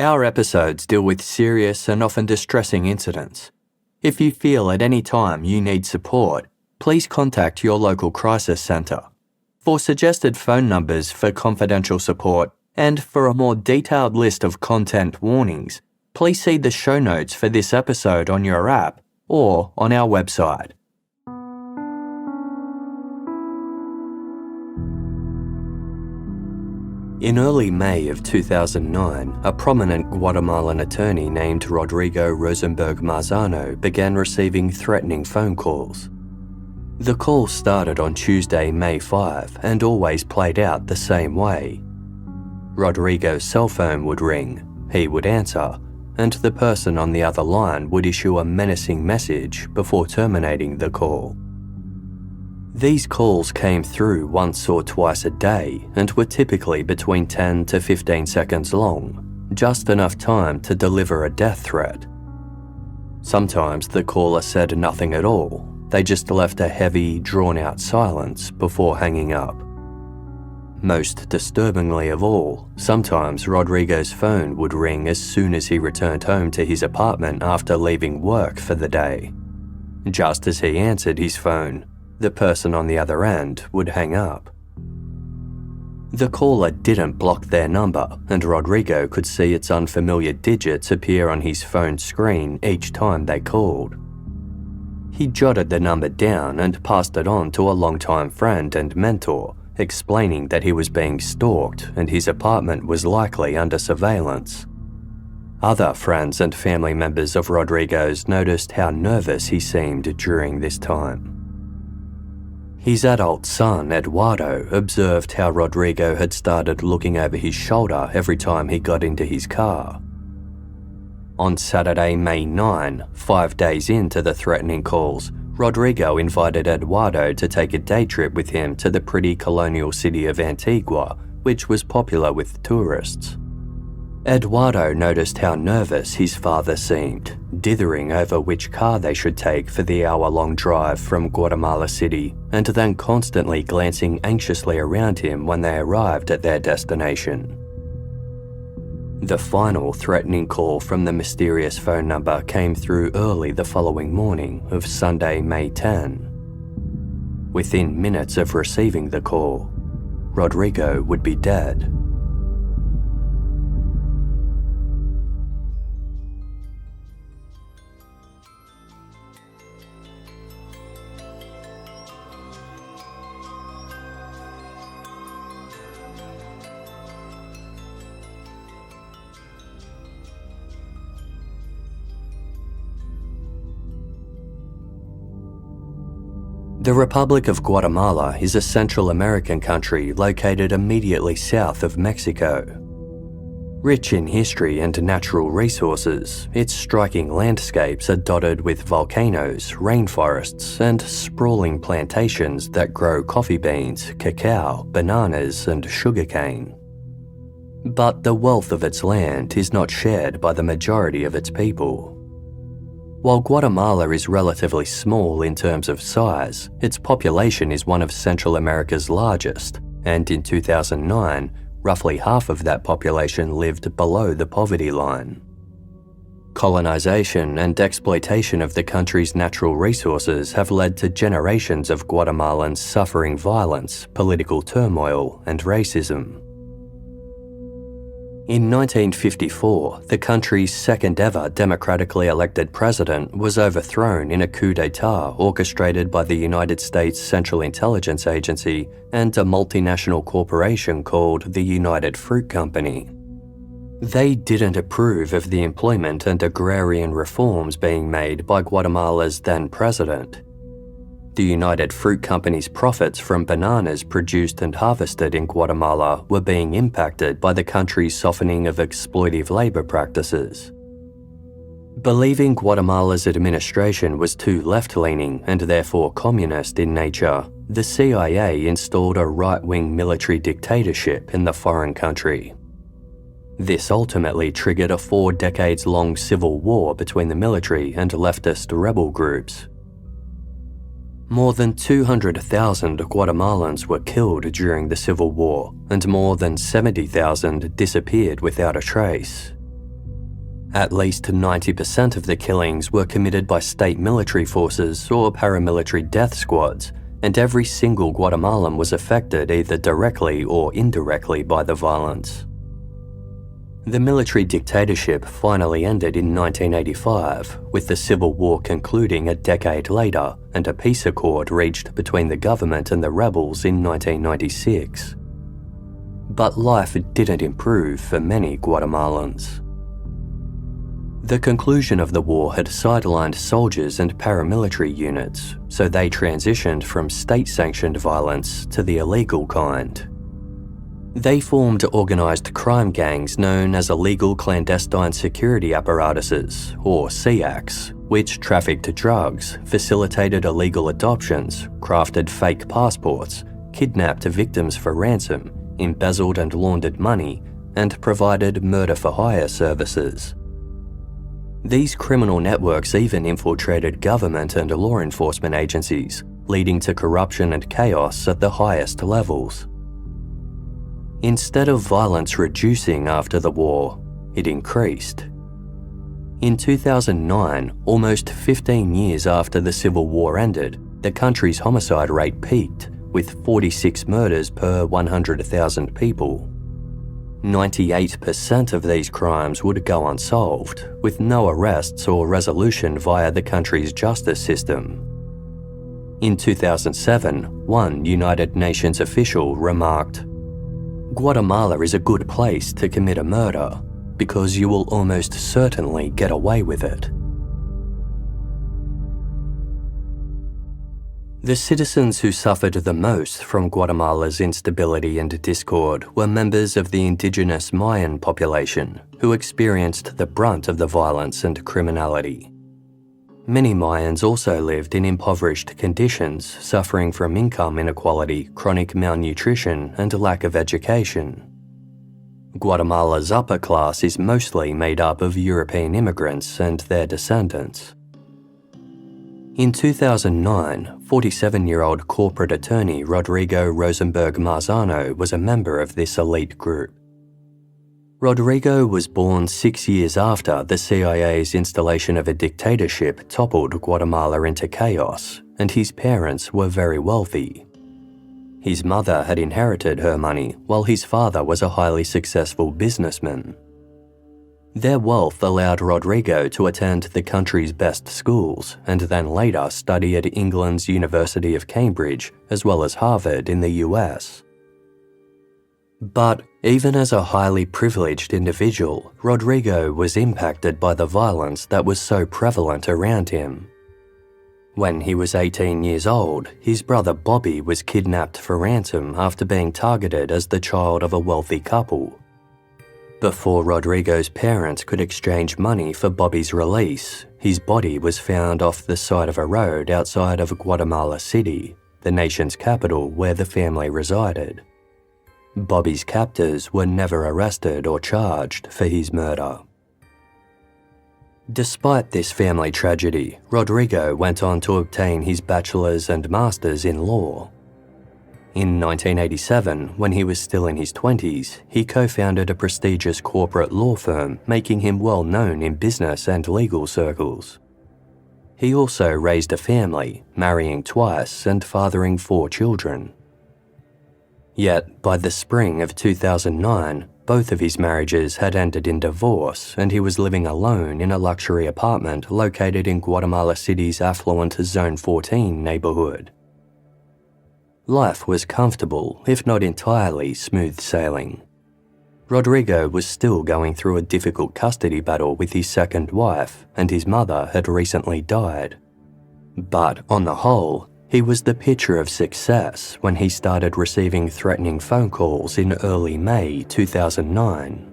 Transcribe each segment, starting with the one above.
Our episodes deal with serious and often distressing incidents. If you feel at any time you need support, please contact your local crisis centre. For suggested phone numbers for confidential support and for a more detailed list of content warnings, please see the show notes for this episode on your app or on our website. In early May of 2009, a prominent Guatemalan attorney named Rodrigo Rosenberg Marzano began receiving threatening phone calls. The calls started on Tuesday, May 5, and always played out the same way. Rodrigo's cell phone would ring, he would answer, and the person on the other line would issue a menacing message before terminating the call. These calls came through once or twice a day and were typically between 10 to 15 seconds long, just enough time to deliver a death threat. Sometimes the caller said nothing at all, they just left a heavy, drawn-out silence before hanging up. Most disturbingly of all, sometimes Rodrigo's phone would ring as soon as he returned home to his apartment after leaving work for the day. Just as he answered his phone, the person on the other end would hang up. The caller didn't block their number, and Rodrigo could see its unfamiliar digits appear on his phone screen each time they called. He jotted the number down and passed it on to a longtime friend and mentor, explaining that he was being stalked and his apartment was likely under surveillance. Other friends and family members of Rodrigo's noticed how nervous he seemed during this time. His adult son, Eduardo, observed how Rodrigo had started looking over his shoulder every time he got into his car. On Saturday, May 9, 5 days into the threatening calls, Rodrigo invited Eduardo to take a day trip with him to the pretty colonial city of Antigua, which was popular with tourists. Eduardo noticed how nervous his father seemed, dithering over which car they should take for the hour-long drive from Guatemala City, and then constantly glancing anxiously around him when they arrived at their destination. The final threatening call from the mysterious phone number came through early the following morning of Sunday, May 10. Within minutes of receiving the call, Rodrigo would be dead. The Republic of Guatemala is a Central American country located immediately south of Mexico. Rich in history and natural resources, its striking landscapes are dotted with volcanoes, rainforests, and sprawling plantations that grow coffee beans, cacao, bananas, and sugarcane. But the wealth of its land is not shared by the majority of its people. While Guatemala is relatively small in terms of size, its population is one of Central America's largest, and in 2009, roughly half of that population lived below the poverty line. Colonization and exploitation of the country's natural resources have led to generations of Guatemalans suffering violence, political turmoil, and racism. In 1954, the country's second-ever democratically elected president was overthrown in a coup d'etat orchestrated by the United States Central Intelligence Agency and a multinational corporation called the United Fruit Company. They didn't approve of the employment and agrarian reforms being made by Guatemala's then-president. The United Fruit Company's profits from bananas produced and harvested in Guatemala were being impacted by the country's softening of exploitive labor practices. Believing Guatemala's administration was too left-leaning and therefore communist in nature, the CIA installed a right-wing military dictatorship in the foreign country. This ultimately triggered a 4 decades-long civil war between the military and leftist rebel groups. More than 200,000 Guatemalans were killed during the Civil War, and more than 70,000 disappeared without a trace. At least 90% of the killings were committed by state military forces or paramilitary death squads, and every single Guatemalan was affected either directly or indirectly by the violence. The military dictatorship finally ended in 1985, with the civil war concluding a decade later and a peace accord reached between the government and the rebels in 1996. But life didn't improve for many Guatemalans. The conclusion of the war had sidelined soldiers and paramilitary units, so they transitioned from state-sanctioned violence to the illegal kind. They formed organised crime gangs known as illegal clandestine security apparatuses, or SEACs, which trafficked drugs, facilitated illegal adoptions, crafted fake passports, kidnapped victims for ransom, embezzled and laundered money, and provided murder-for-hire services. These criminal networks even infiltrated government and law enforcement agencies, leading to corruption and chaos at the highest levels. Instead of violence reducing after the war, it increased. In 2009, almost 15 years after the Civil War ended, the country's homicide rate peaked, with 46 murders per 100,000 people. 98% of these crimes would go unsolved, with no arrests or resolution via the country's justice system. In 2007, one United Nations official remarked, "Guatemala is a good place to commit a murder, because you will almost certainly get away with it." The citizens who suffered the most from Guatemala's instability and discord were members of the indigenous Mayan population, who experienced the brunt of the violence and criminality. Many Mayans also lived in impoverished conditions, suffering from income inequality, chronic malnutrition, and lack of education. Guatemala's upper class is mostly made up of European immigrants and their descendants. In 2009, 47-year-old corporate attorney Rodrigo Rosenberg Marzano was a member of this elite group. Rodrigo was born 6 years after the CIA's installation of a dictatorship toppled Guatemala into chaos, and his parents were very wealthy. His mother had inherited her money, while his father was a highly successful businessman. Their wealth allowed Rodrigo to attend the country's best schools and then later study at England's University of Cambridge as well as Harvard in the US. But even as a highly privileged individual, Rodrigo was impacted by the violence that was so prevalent around him. When he was 18 years old, his brother Bobby was kidnapped for ransom after being targeted as the child of a wealthy couple. Before Rodrigo's parents could exchange money for Bobby's release, his body was found off the side of a road outside of Guatemala City, the nation's capital where the family resided. Bobby's captors were never arrested or charged for his murder. Despite this family tragedy, Rodrigo went on to obtain his bachelor's and master's in law. In 1987, when he was still in his 20s, he co-founded a prestigious corporate law firm, making him well known in business and legal circles. He also raised a family, marrying twice and fathering 4 children. Yet, by the spring of 2009, both of his marriages had ended in divorce, and he was living alone in a luxury apartment located in Guatemala City's affluent Zone 14 neighbourhood. Life was comfortable, if not entirely smooth sailing. Rodrigo was still going through a difficult custody battle with his second wife, and his mother had recently died. But on the whole, he was the picture of success when he started receiving threatening phone calls in early May 2009.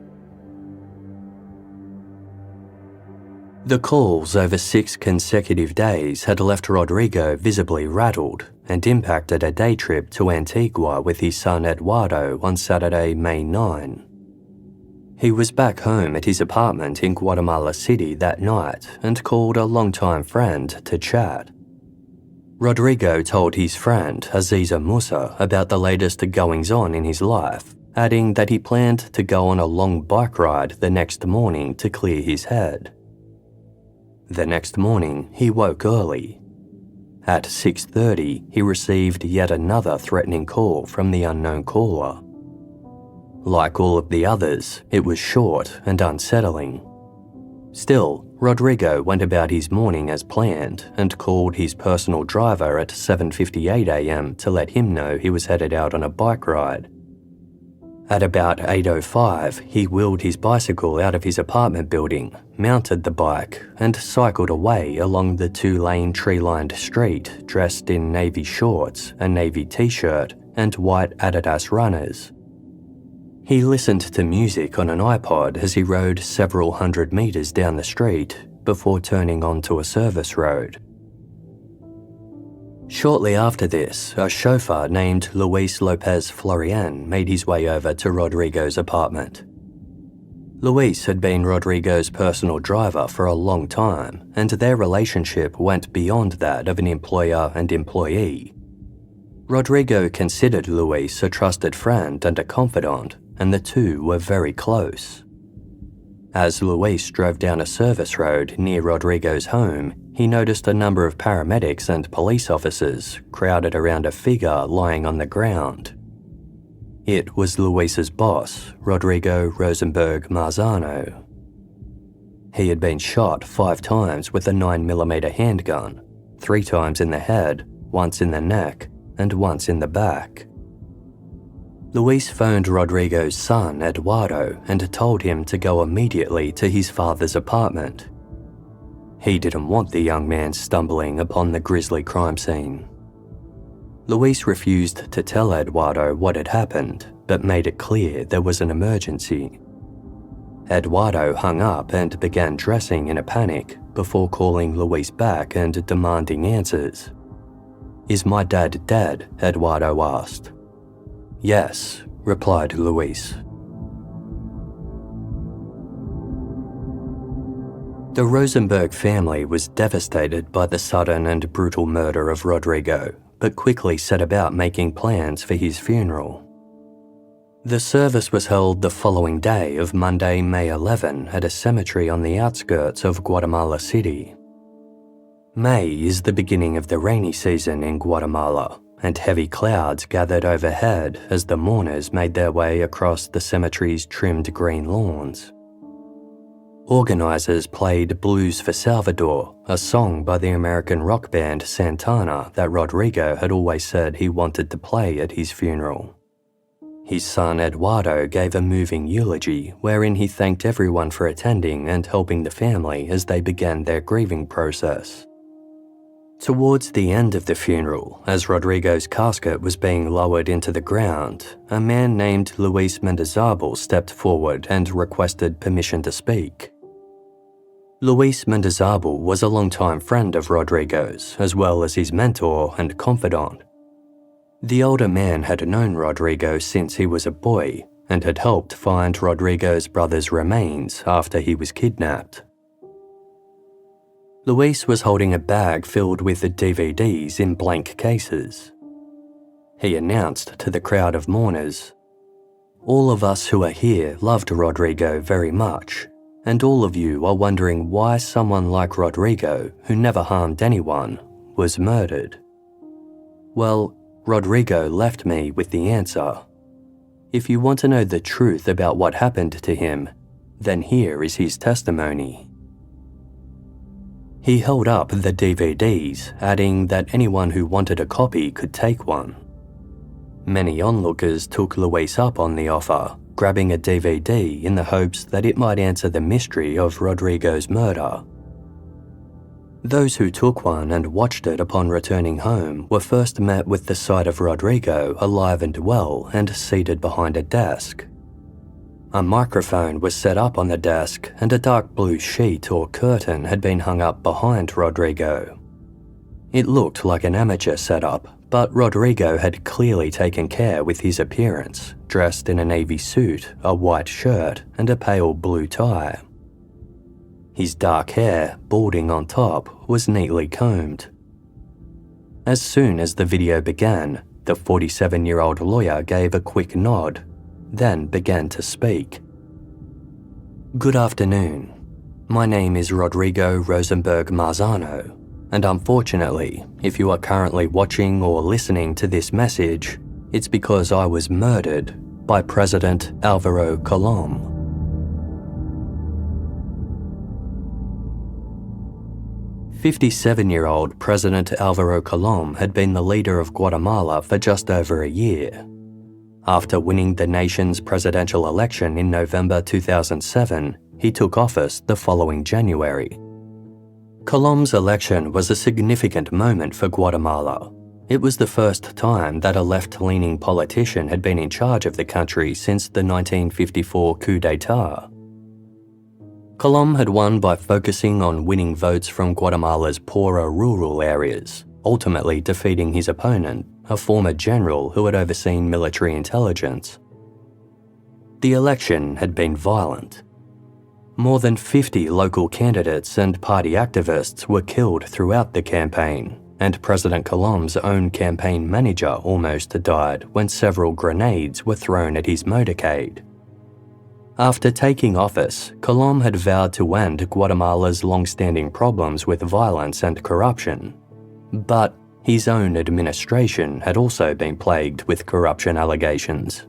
The calls over 6 consecutive days had left Rodrigo visibly rattled and impacted a day trip to Antigua with his son Eduardo on Saturday, May 9. He was back home at his apartment in Guatemala City that night and called a longtime friend to chat. Rodrigo told his friend Aziza Musa about the latest goings-on in his life adding that he planned to go on a long bike ride the next morning to clear his head. The next morning, he woke early. At 6:30, he received yet another threatening call from the unknown caller. Like all of the others, it was short and unsettling. Still, Rodrigo went about his morning as planned and called his personal driver at 7:58 a.m. to let him know he was headed out on a bike ride. At about 8:05, he wheeled his bicycle out of his apartment building, mounted the bike, and cycled away along the two-lane tree-lined street dressed in navy shorts, a navy t-shirt, and white Adidas runners. He listened to music on an iPod as he rode several hundred meters down the street before turning onto a service road. Shortly after this, a chauffeur named Luis Lopez Florian made his way over to Rodrigo's apartment. Luis had been Rodrigo's personal driver for a long time, and their relationship went beyond that of an employer and employee. Rodrigo considered Luis a trusted friend and a confidant, and the two were very close. As Luis drove down a service road near Rodrigo's home, he noticed a number of paramedics and police officers crowded around a figure lying on the ground. It was Luis's boss, Rodrigo Rosenberg Marzano. He had been shot 5 times with a 9mm handgun, 3 times in the head, once in the neck, and once in the back. Luis phoned Rodrigo's son, Eduardo, and told him to go immediately to his father's apartment. He didn't want the young man stumbling upon the grisly crime scene. Luis refused to tell Eduardo what had happened, but made it clear there was an emergency. Eduardo hung up and began dressing in a panic before calling Luis back and demanding answers. "Is my dad dead?" Eduardo asked. "Yes," replied Luis. The Rosenberg family was devastated by the sudden and brutal murder of Rodrigo, but quickly set about making plans for his funeral. The service was held the following day of Monday, May 11, at a cemetery on the outskirts of Guatemala City. May is the beginning of the rainy season in Guatemala, and heavy clouds gathered overhead as the mourners made their way across the cemetery's trimmed green lawns. Organisers played Blues for Salvador, a song by the American rock band Santana that Rodrigo had always said he wanted to play at his funeral. His son Eduardo gave a moving eulogy wherein he thanked everyone for attending and helping the family as they began their grieving process. Towards the end of the funeral, as Rodrigo's casket was being lowered into the ground, a man named Luis Mendizábal stepped forward and requested permission to speak. Luis Mendizábal was a longtime friend of Rodrigo's, as well as his mentor and confidant. The older man had known Rodrigo since he was a boy and had helped find Rodrigo's brother's remains after he was kidnapped. Luis was holding a bag filled with the DVDs in blank cases. He announced to the crowd of mourners, "All of us who are here loved Rodrigo very much, and all of you are wondering why someone like Rodrigo, who never harmed anyone, was murdered. Well, Rodrigo left me with the answer. If you want to know the truth about what happened to him, then here is his testimony." He held up the DVDs, adding that anyone who wanted a copy could take one. Many onlookers took Luis up on the offer, grabbing a DVD in the hopes that it might answer the mystery of Rodrigo's murder. Those who took one and watched it upon returning home were first met with the sight of Rodrigo alive and well and seated behind a desk. A microphone was set up on the desk and a dark blue sheet or curtain had been hung up behind Rodrigo. It looked like an amateur setup, but Rodrigo had clearly taken care with his appearance, dressed in a navy suit, a white shirt, and a pale blue tie. His dark hair, balding on top, was neatly combed. As soon as the video began, the 47-year-old lawyer gave a quick nod. then began to speak. "Good afternoon. My name is Rodrigo Rosenberg Marzano, and unfortunately, if you are currently watching or listening to this message, it's because I was murdered by President Alvaro Colom." 57-year-old President Alvaro Colom had been the leader of Guatemala for just over a year. After winning the nation's presidential election in November 2007, he took office the following January. Colom's election was a significant moment for Guatemala. It was the first time that a left-leaning politician had been in charge of the country since the 1954 coup d'etat. Colom had won by focusing on winning votes from Guatemala's poorer rural areas, ultimately defeating his opponent, a former general who had overseen military intelligence. The election had been violent. More than 50 local candidates and party activists were killed throughout the campaign, and President Colom's own campaign manager almost died when several grenades were thrown at his motorcade. After taking office, Colom had vowed to end Guatemala's long-standing problems with violence and corruption. But his own administration had also been plagued with corruption allegations.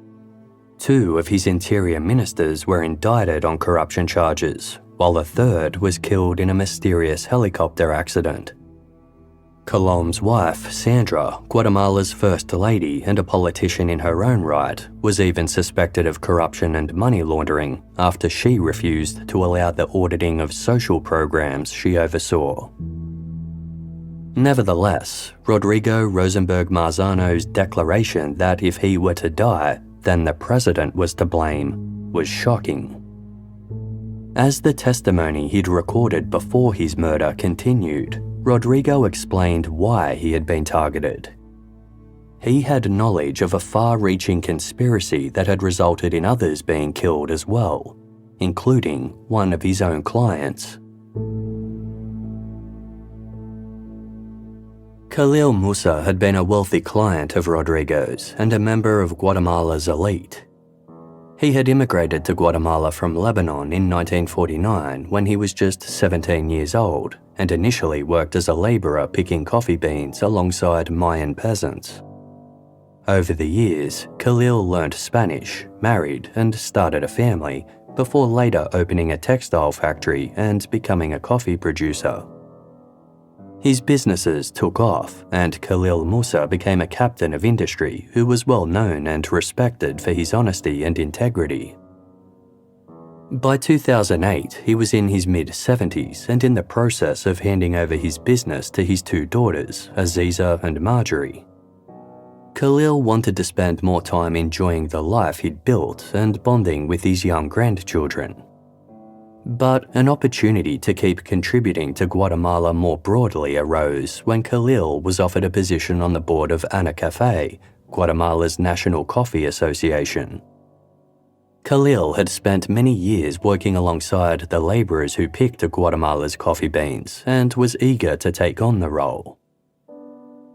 2 of his interior ministers were indicted on corruption charges, while a third was killed in a mysterious helicopter accident. Colom's wife, Sandra, Guatemala's first lady and a politician in her own right, was even suspected of corruption and money laundering after she refused to allow the auditing of social programs she oversaw. Nevertheless, Rodrigo Rosenberg Marzano's declaration that if he were to die, then the president was to blame, was shocking. As the testimony he'd recorded before his murder continued, Rodrigo explained why he had been targeted. He had knowledge of a far-reaching conspiracy that had resulted in others being killed as well, including one of his own clients. Khalil Musa had been a wealthy client of Rodrigo's and a member of Guatemala's elite. He had immigrated to Guatemala from Lebanon in 1949 when he was just 17 years old and initially worked as a labourer picking coffee beans alongside Mayan peasants. Over the years, Khalil learned Spanish, married and started a family before later opening a textile factory and becoming a coffee producer. His businesses took off, and Khalil Musa became a captain of industry who was well known and respected for his honesty and integrity. By 2008, he was in his mid-70s and in the process of handing over his business to his 2 daughters, Aziza and Marjorie. Khalil wanted to spend more time enjoying the life he'd built and bonding with his young grandchildren. But an opportunity to keep contributing to Guatemala more broadly arose when Khalil was offered a position on the board of Ana Café, Guatemala's national coffee association. Khalil had spent many years working alongside the labourers who picked Guatemala's coffee beans and was eager to take on the role.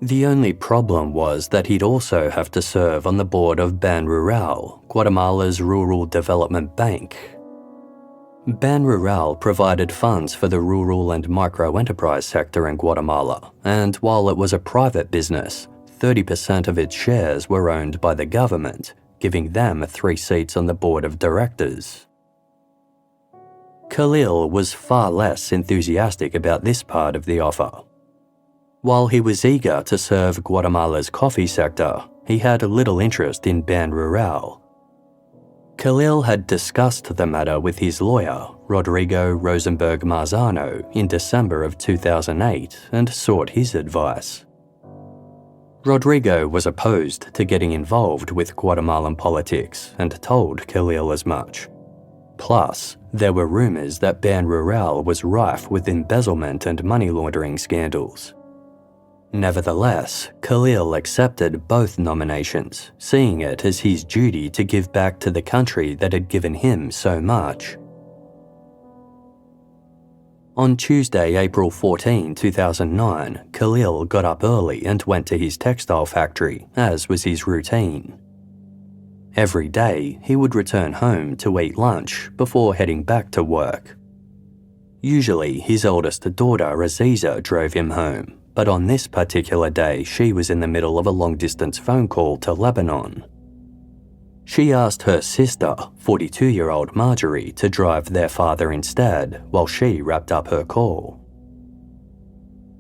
The only problem was that he'd also have to serve on the board of Ban Rural, Guatemala's rural development bank. Ban Rural provided funds for the rural and micro-enterprise sector in Guatemala, and while it was a private business, 30% of its shares were owned by the government, giving them 3 seats on the board of directors. Khalil was far less enthusiastic about this part of the offer. While he was eager to serve Guatemala's coffee sector, he had little interest in Ban Rural. Khalil had discussed the matter with his lawyer, Rodrigo Rosenberg Marzano, in December of 2008 and sought his advice. Rodrigo was opposed to getting involved with Guatemalan politics and told Khalil as much. Plus, there were rumours that Ban Rural was rife with embezzlement and money laundering scandals. Nevertheless, Khalil accepted both nominations, seeing it as his duty to give back to the country that had given him so much. On Tuesday, April 14, 2009, Khalil got up early and went to his textile factory, as was his routine. Every day, he would return home to eat lunch before heading back to work. Usually, his oldest daughter, Aziza, drove him home, but on this particular day, she was in the middle of a long-distance phone call to Lebanon. She asked her sister, 42-year-old Marjorie, to drive their father instead, while she wrapped up her call.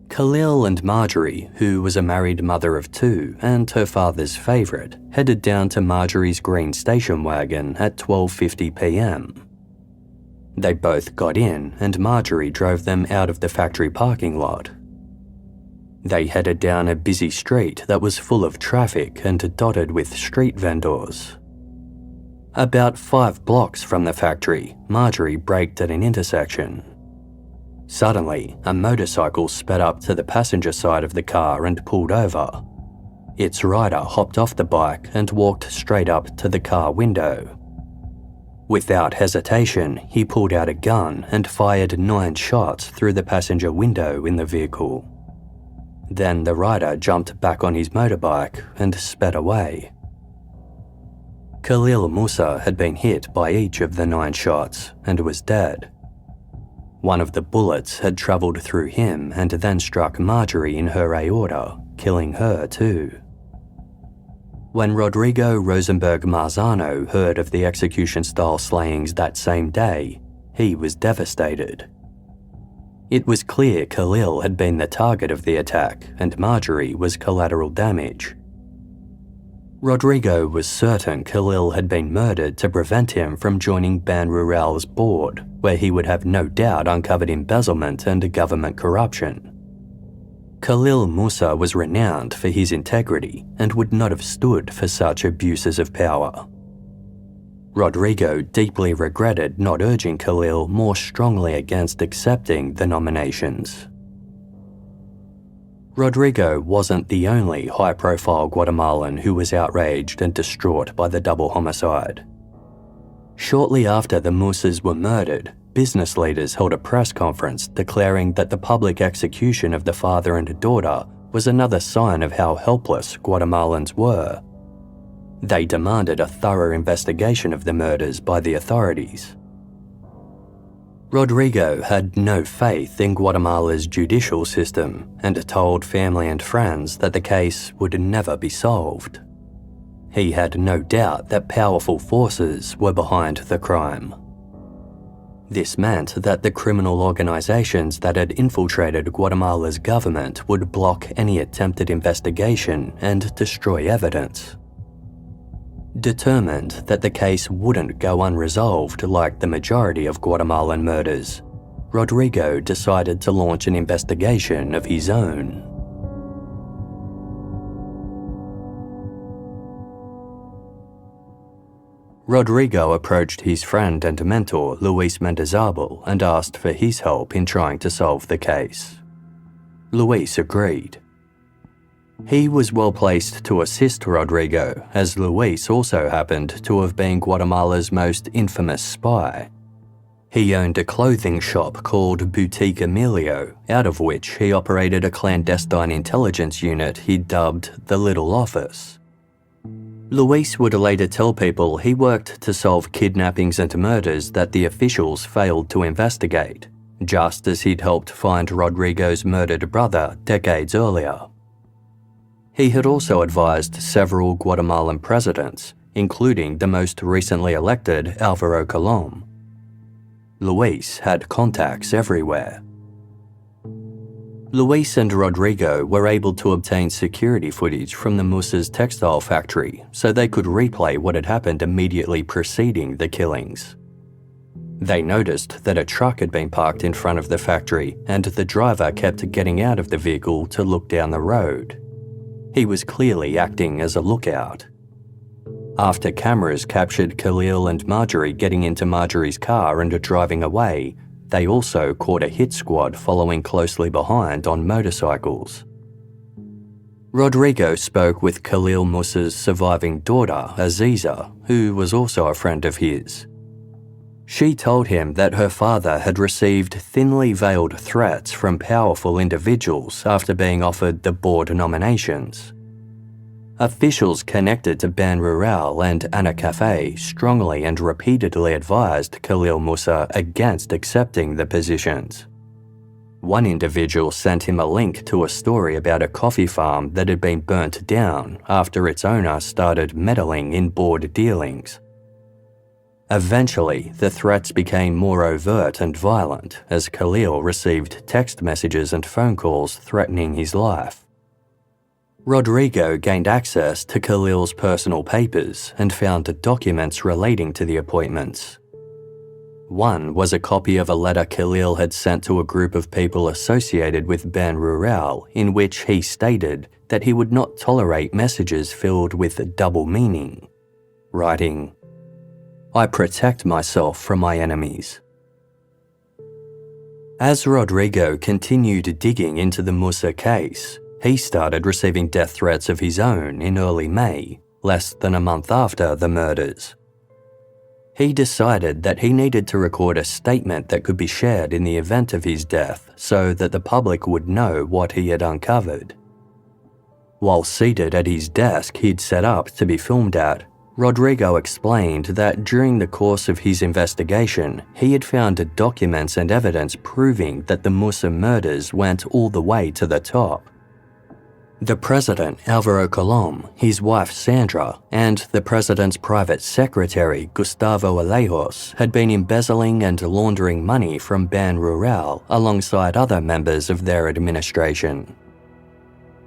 Khalil and Marjorie, who was a married mother of two and her father's favourite, headed down to Marjorie's green station wagon at 12:50 p.m. They both got in and Marjorie drove them out of the factory parking lot. They headed down a busy street that was full of traffic and dotted with street vendors. About 5 blocks from the factory, Marjorie braked at an intersection. Suddenly, a motorcycle sped up to the passenger side of the car and pulled over. Its rider hopped off the bike and walked straight up to the car window. Without hesitation, he pulled out a gun and fired 9 shots through the passenger window in the vehicle. Then the rider jumped back on his motorbike and sped away. Khalil Musa had been hit by each of the 9 shots and was dead. One of the bullets had travelled through him and then struck Marjorie in her aorta, killing her too. When Rodrigo Rosenberg Marzano heard of the execution-style slayings that same day, he was devastated. It was clear Khalil had been the target of the attack and Marjorie was collateral damage. Rodrigo was certain Khalil had been murdered to prevent him from joining Ban Rural's board, where he would have no doubt uncovered embezzlement and government corruption. Khalil Musa was renowned for his integrity and would not have stood for such abuses of power. Rodrigo deeply regretted not urging Khalil more strongly against accepting the nominations. Rodrigo wasn't the only high-profile Guatemalan who was outraged and distraught by the double homicide. Shortly after the Musas were murdered, business leaders held a press conference declaring that the public execution of the father and daughter was another sign of how helpless Guatemalans were. They demanded a thorough investigation of the murders by the authorities. Rodrigo had no faith in Guatemala's judicial system and told family and friends that the case would never be solved. He had no doubt that powerful forces were behind the crime. This meant that the criminal organizations that had infiltrated Guatemala's government would block any attempted investigation and destroy evidence. Determined that the case wouldn't go unresolved like the majority of Guatemalan murders, Rodrigo decided to launch an investigation of his own. Rodrigo approached his friend and mentor Luis Mendizabal and asked for his help in trying to solve the case. Luis agreed. He was well placed to assist Rodrigo, as Luis also happened to have been Guatemala's most infamous spy. He owned a clothing shop called Boutique Emilio, out of which he operated a clandestine intelligence unit he dubbed the Little Office. Luis would later tell people he worked to solve kidnappings and murders that the officials failed to investigate, just as he'd helped find Rodrigo's murdered brother decades earlier. He had also advised several Guatemalan presidents, including the most recently elected Álvaro Colom. Luis had contacts everywhere. Luis and Rodrigo were able to obtain security footage from the Musa's textile factory so they could replay what had happened immediately preceding the killings. They noticed that a truck had been parked in front of the factory and the driver kept getting out of the vehicle to look down the road. He was clearly acting as a lookout. After cameras captured Khalil and Marjorie getting into Marjorie's car and driving away, they also caught a hit squad following closely behind on motorcycles. Rodrigo spoke with Khalil Musa's surviving daughter, Aziza, who was also a friend of his. She told him that her father had received thinly veiled threats from powerful individuals after being offered the board nominations. Officials connected to Ban Rural and Ana Cafe strongly and repeatedly advised Khalil Musa against accepting the positions. One individual sent him a link to a story about a coffee farm that had been burnt down after its owner started meddling in board dealings. Eventually, the threats became more overt and violent as Khalil received text messages and phone calls threatening his life. Rodrigo gained access to Khalil's personal papers and found documents relating to the appointments. One was a copy of a letter Khalil had sent to a group of people associated with Ban Rural in which he stated that he would not tolerate messages filled with double meaning, writing, "I protect myself from my enemies." As Rodrigo continued digging into the Musa case, he started receiving death threats of his own in early May, less than a month after the murders. He decided that he needed to record a statement that could be shared in the event of his death so that the public would know what he had uncovered. While seated at his desk he'd set up to be filmed at, Rodrigo explained that during the course of his investigation, he had found documents and evidence proving that the Musa murders went all the way to the top. The president, Alvaro Colom, his wife Sandra, and the president's private secretary, Gustavo Alejos, had been embezzling and laundering money from Ban Rural alongside other members of their administration.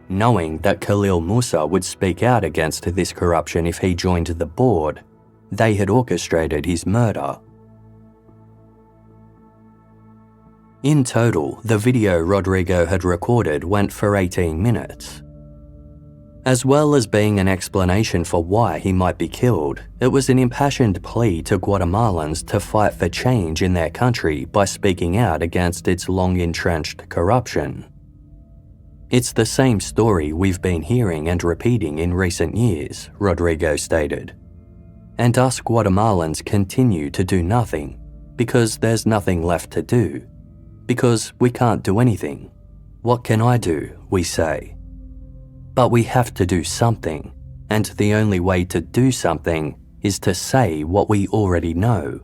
Knowing that Khalil Musa would speak out against this corruption if he joined the board, they had orchestrated his murder. In total, the video Rodrigo had recorded went for 18 minutes. As well as being an explanation for why he might be killed, it was an impassioned plea to Guatemalans to fight for change in their country by speaking out against its long-entrenched corruption. It's the same story we've been hearing and repeating in recent years, Rodrigo stated. And us Guatemalans continue to do nothing because there's nothing left to do. Because we can't do anything. What can I do, we say. But we have to do something, and the only way to do something is to say what we already know.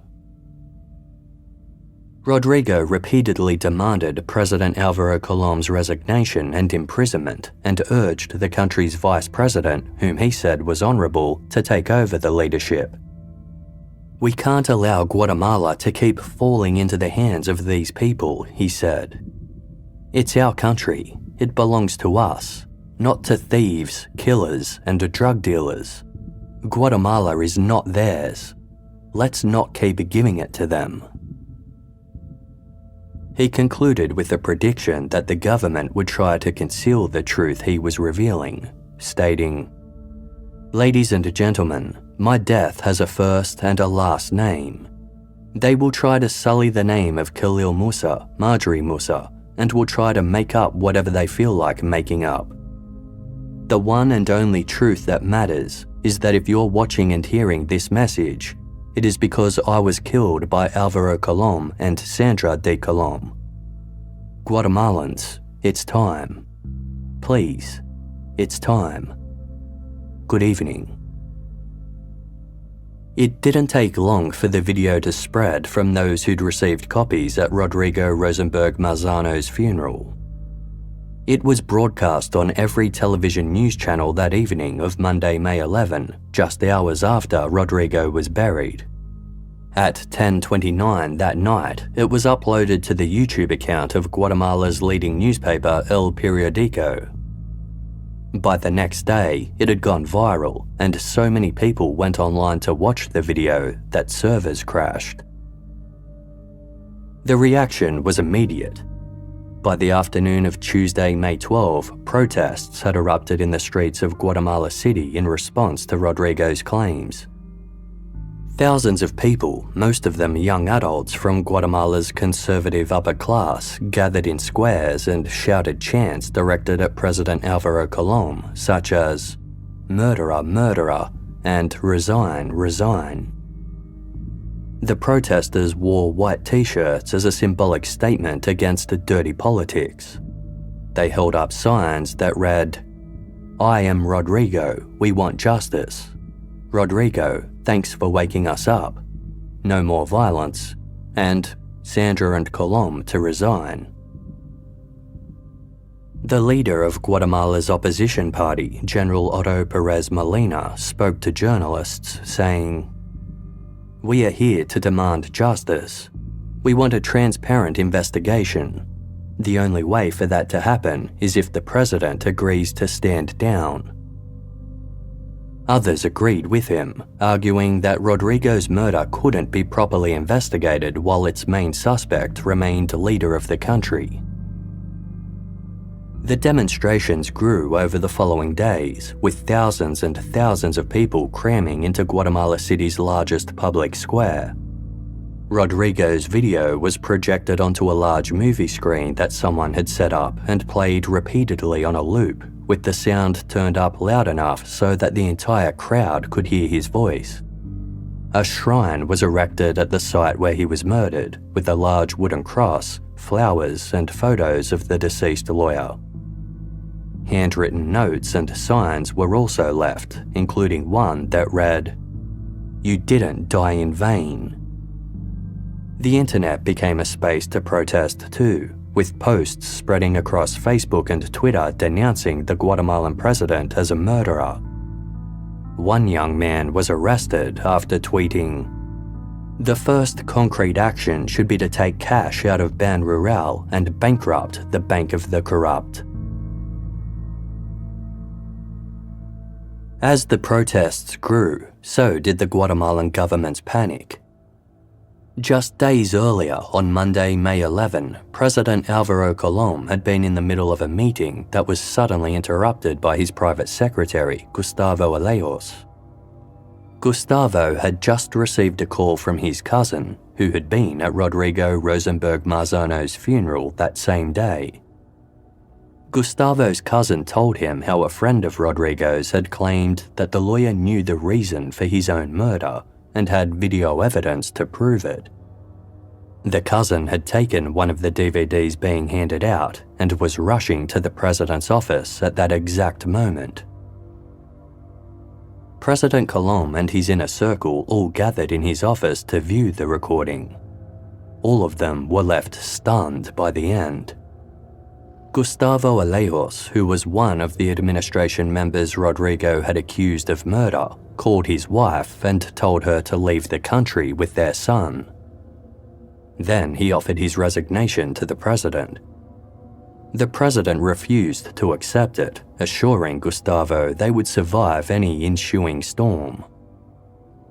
Rodrigo repeatedly demanded President Alvaro Colom's resignation and imprisonment and urged the country's vice president, whom he said was honourable, to take over the leadership. "We can't allow Guatemala to keep falling into the hands of these people," he said. "It's our country. It belongs to us, not to thieves, killers, and drug dealers. Guatemala is not theirs. Let's not keep giving it to them." He concluded with a prediction that the government would try to conceal the truth he was revealing, stating, "Ladies and gentlemen, my death has a first and a last name. They will try to sully the name of Khalil Musa, Marjorie Musa, and will try to make up whatever they feel like making up. The one and only truth that matters is that if you're watching and hearing this message, it is because I was killed by Alvaro Colom and Sandra de Colom. Guatemalans, it's time. Please, it's time. Good evening." It didn't take long for the video to spread from those who'd received copies at Rodrigo Rosenberg Marzano's funeral. It was broadcast on every television news channel that evening of Monday, May 11, just hours after Rodrigo was buried. At 10:29 that night, it was uploaded to the YouTube account of Guatemala's leading newspaper El Periodico. By the next day, it had gone viral, and so many people went online to watch the video that servers crashed. The reaction was immediate. By the afternoon of Tuesday, May 12, protests had erupted in the streets of Guatemala City in response to Rodrigo's claims. Thousands of people, most of them young adults from Guatemala's conservative upper class, gathered in squares and shouted chants directed at President Alvaro Colom, such as, "Murderer, murderer," and "Resign, resign." The protesters wore white t-shirts as a symbolic statement against dirty politics. They held up signs that read, "I am Rodrigo, we want justice. Rodrigo, thanks for waking us up. No more violence." And Sandra and Colom to resign. The leader of Guatemala's opposition party, General Otto Perez Molina, spoke to journalists saying, "We are here to demand justice. We want a transparent investigation. The only way for that to happen is if the president agrees to stand down." Others agreed with him, arguing that Rodrigo's murder couldn't be properly investigated while its main suspect remained leader of the country. The demonstrations grew over the following days, with thousands and thousands of people cramming into Guatemala City's largest public square. Rodrigo's video was projected onto a large movie screen that someone had set up and played repeatedly on a loop, with the sound turned up loud enough so that the entire crowd could hear his voice. A shrine was erected at the site where he was murdered, with a large wooden cross, flowers, and photos of the deceased lawyer. Handwritten notes and signs were also left, including one that read, "You didn't die in vain." The internet became a space to protest too, with posts spreading across Facebook and Twitter denouncing the Guatemalan president as a murderer. One young man was arrested after tweeting, "The first concrete action should be to take cash out of Ban Rural and bankrupt the Bank of the Corrupt." As the protests grew, so did the Guatemalan government's panic. Just days earlier, on Monday, May 11, President Álvaro Colom had been in the middle of a meeting that was suddenly interrupted by his private secretary, Gustavo Alejos. Gustavo had just received a call from his cousin, who had been at Rodrigo Rosenberg Marzano's funeral that same day. Gustavo's cousin told him how a friend of Rodrigo's had claimed that the lawyer knew the reason for his own murder and had video evidence to prove it. The cousin had taken one of the DVDs being handed out and was rushing to the president's office at that exact moment. President Colom and his inner circle all gathered in his office to view the recording. All of them were left stunned by the end. Gustavo Alejos, who was one of the administration members Rodrigo had accused of murder, called his wife and told her to leave the country with their son. Then he offered his resignation to the president. The president refused to accept it, assuring Gustavo they would survive any ensuing storm.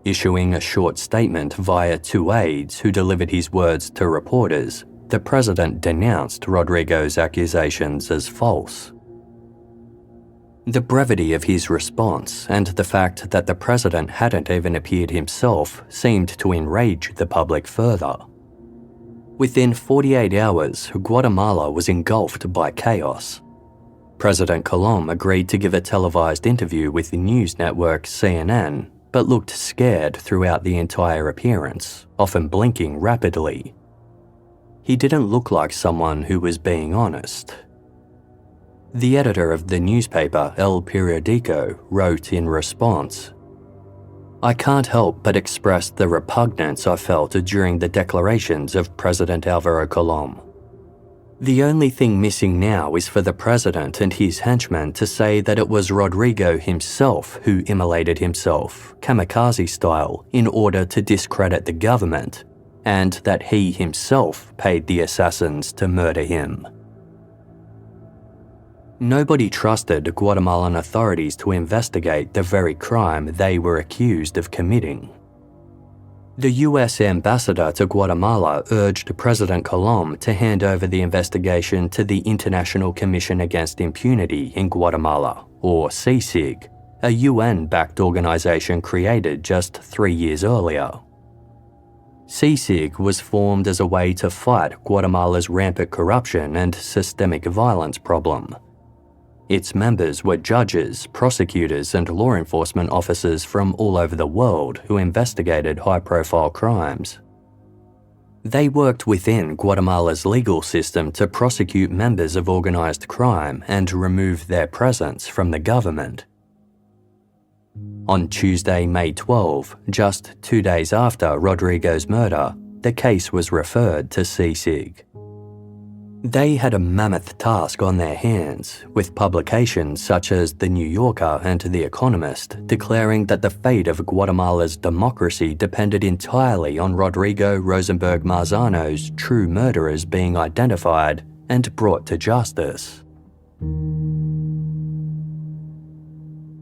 Issuing a short statement via two aides who delivered his words to reporters, the president denounced Rodrigo's accusations as false. The brevity of his response and the fact that the president hadn't even appeared himself seemed to enrage the public further. Within 48 hours, Guatemala was engulfed by chaos. President Colom agreed to give a televised interview with the news network CNN, but looked scared throughout the entire appearance, often blinking rapidly. He didn't look like someone who was being honest. The editor of the newspaper El Periodico wrote in response, "I can't help but express the repugnance I felt during the declarations of President Álvaro Colom. The only thing missing now is for the president and his henchmen to say that it was Rodrigo himself who immolated himself, kamikaze style, in order to discredit the government, and that he himself paid the assassins to murder him." Nobody trusted Guatemalan authorities to investigate the very crime they were accused of committing. The US ambassador to Guatemala urged President Colom to hand over the investigation to the International Commission Against Impunity in Guatemala, or CICIG, a UN-backed organization created just 3 years earlier. CICIG was formed as a way to fight Guatemala's rampant corruption and systemic violence problem. Its members were judges, prosecutors, and law enforcement officers from all over the world who investigated high-profile crimes. They worked within Guatemala's legal system to prosecute members of organized crime and remove their presence from the government. On Tuesday, May 12, just 2 days after Rodrigo's murder, the case was referred to CICIG. They had a mammoth task on their hands, with publications such as The New Yorker and The Economist declaring that the fate of Guatemala's democracy depended entirely on Rodrigo Rosenberg Marzano's true murderers being identified and brought to justice.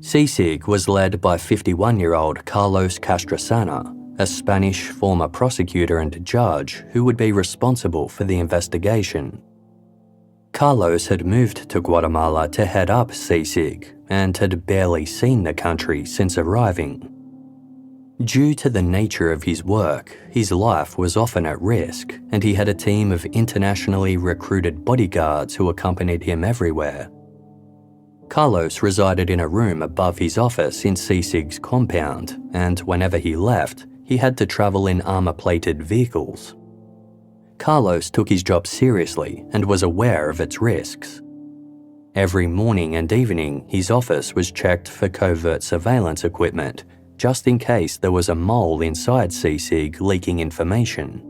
CICIG was led by 51-year-old Carlos Castrosana, a Spanish former prosecutor and judge who would be responsible for the investigation. Carlos had moved to Guatemala to head up CICIG and had barely seen the country since arriving. Due to the nature of his work, his life was often at risk, and he had a team of internationally recruited bodyguards who accompanied him everywhere. Carlos resided in a room above his office in CICIG's compound, and whenever he left, he had to travel in armor-plated vehicles. Carlos took his job seriously and was aware of its risks. Every morning and evening, his office was checked for covert surveillance equipment, just in case there was a mole inside CICIG leaking information.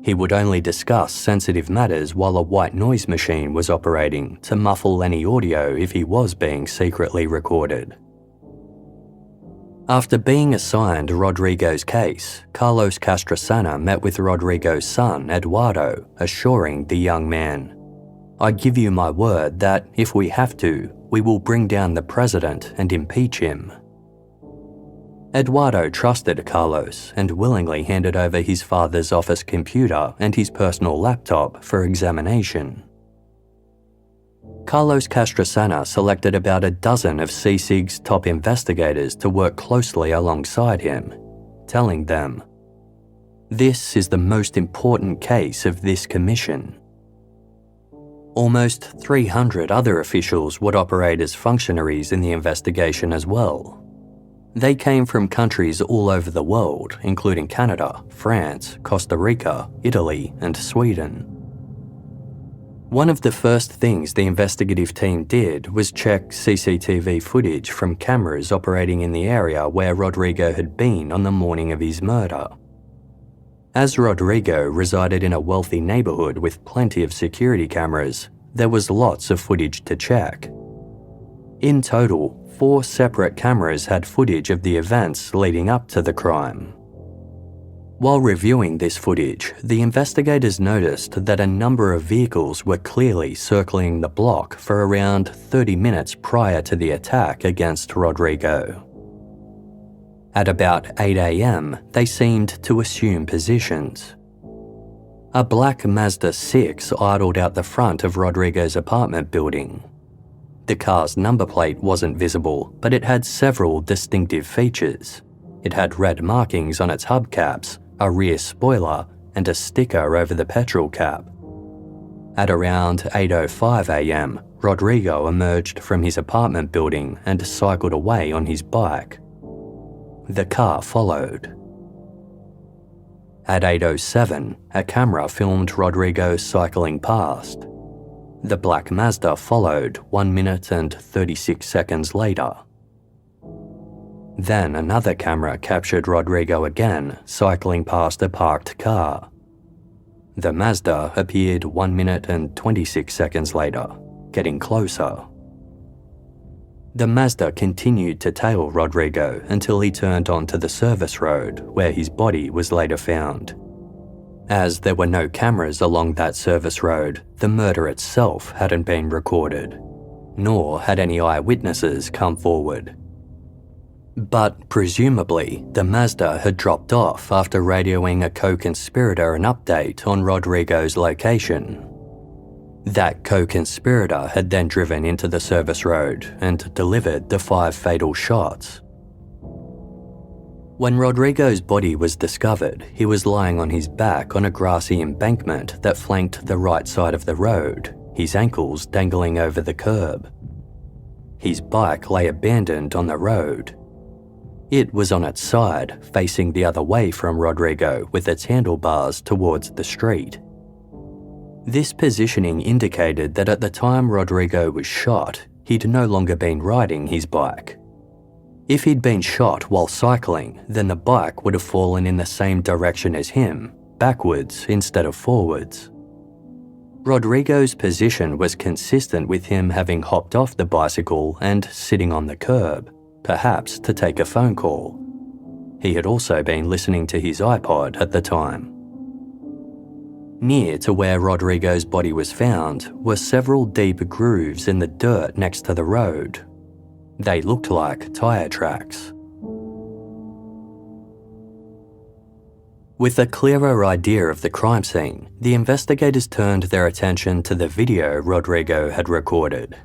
He would only discuss sensitive matters while a white noise machine was operating to muffle any audio if he was being secretly recorded. After being assigned Rodrigo's case, Carlos Castrosana met with Rodrigo's son, Eduardo, assuring the young man, "I give you my word that, if we have to, we will bring down the president and impeach him." Eduardo trusted Carlos and willingly handed over his father's office computer and his personal laptop for examination. Carlos Castrosana selected about a dozen of CICIG's top investigators to work closely alongside him, telling them, "This is the most important case of this commission." Almost 300 other officials would operate as functionaries in the investigation as well. They came from countries all over the world, including Canada, France, Costa Rica, Italy, and Sweden. One of the first things the investigative team did was check CCTV footage from cameras operating in the area where Rodrigo had been on the morning of his murder. As Rodrigo resided in a wealthy neighbourhood with plenty of security cameras, there was lots of footage to check. In total, 4 separate cameras had footage of the events leading up to the crime. While reviewing this footage, the investigators noticed that a number of vehicles were clearly circling the block for around 30 minutes prior to the attack against Rodrigo. At about 8 a.m., they seemed to assume positions. A black Mazda 6 idled out the front of Rodrigo's apartment building. The car's number plate wasn't visible, but it had several distinctive features. It had red markings on its hubcaps, a rear spoiler, and a sticker over the petrol cap. At around 8:05 a.m., Rodrigo emerged from his apartment building and cycled away on his bike. The car followed. At 8:07, a camera filmed Rodrigo cycling past. The black Mazda followed 1 minute and 36 seconds later. Then another camera captured Rodrigo again, cycling past a parked car. The Mazda appeared 1 minute and 26 seconds later, getting closer. The Mazda continued to tail Rodrigo until he turned onto the service road, where his body was later found. As there were no cameras along that service road, the murder itself hadn't been recorded, nor had any eyewitnesses come forward. But presumably, the Mazda had dropped off after radioing a co-conspirator an update on Rodrigo's location. That co-conspirator had then driven into the service road and delivered the 5 fatal shots. When Rodrigo's body was discovered, he was lying on his back on a grassy embankment that flanked the right side of the road, his ankles dangling over the curb. His bike lay abandoned on the road. It was on its side, facing the other way from Rodrigo with its handlebars towards the street. This positioning indicated that at the time Rodrigo was shot, he'd no longer been riding his bike. If he'd been shot while cycling, then the bike would have fallen in the same direction as him, backwards instead of forwards. Rodrigo's position was consistent with him having hopped off the bicycle and sitting on the curb, perhaps to take a phone call. He had also been listening to his iPod at the time. Near to where Rodrigo's body was found were several deep grooves in the dirt next to the road. They looked like tyre tracks. With a clearer idea of the crime scene, the investigators turned their attention to the video Rodrigo had recorded.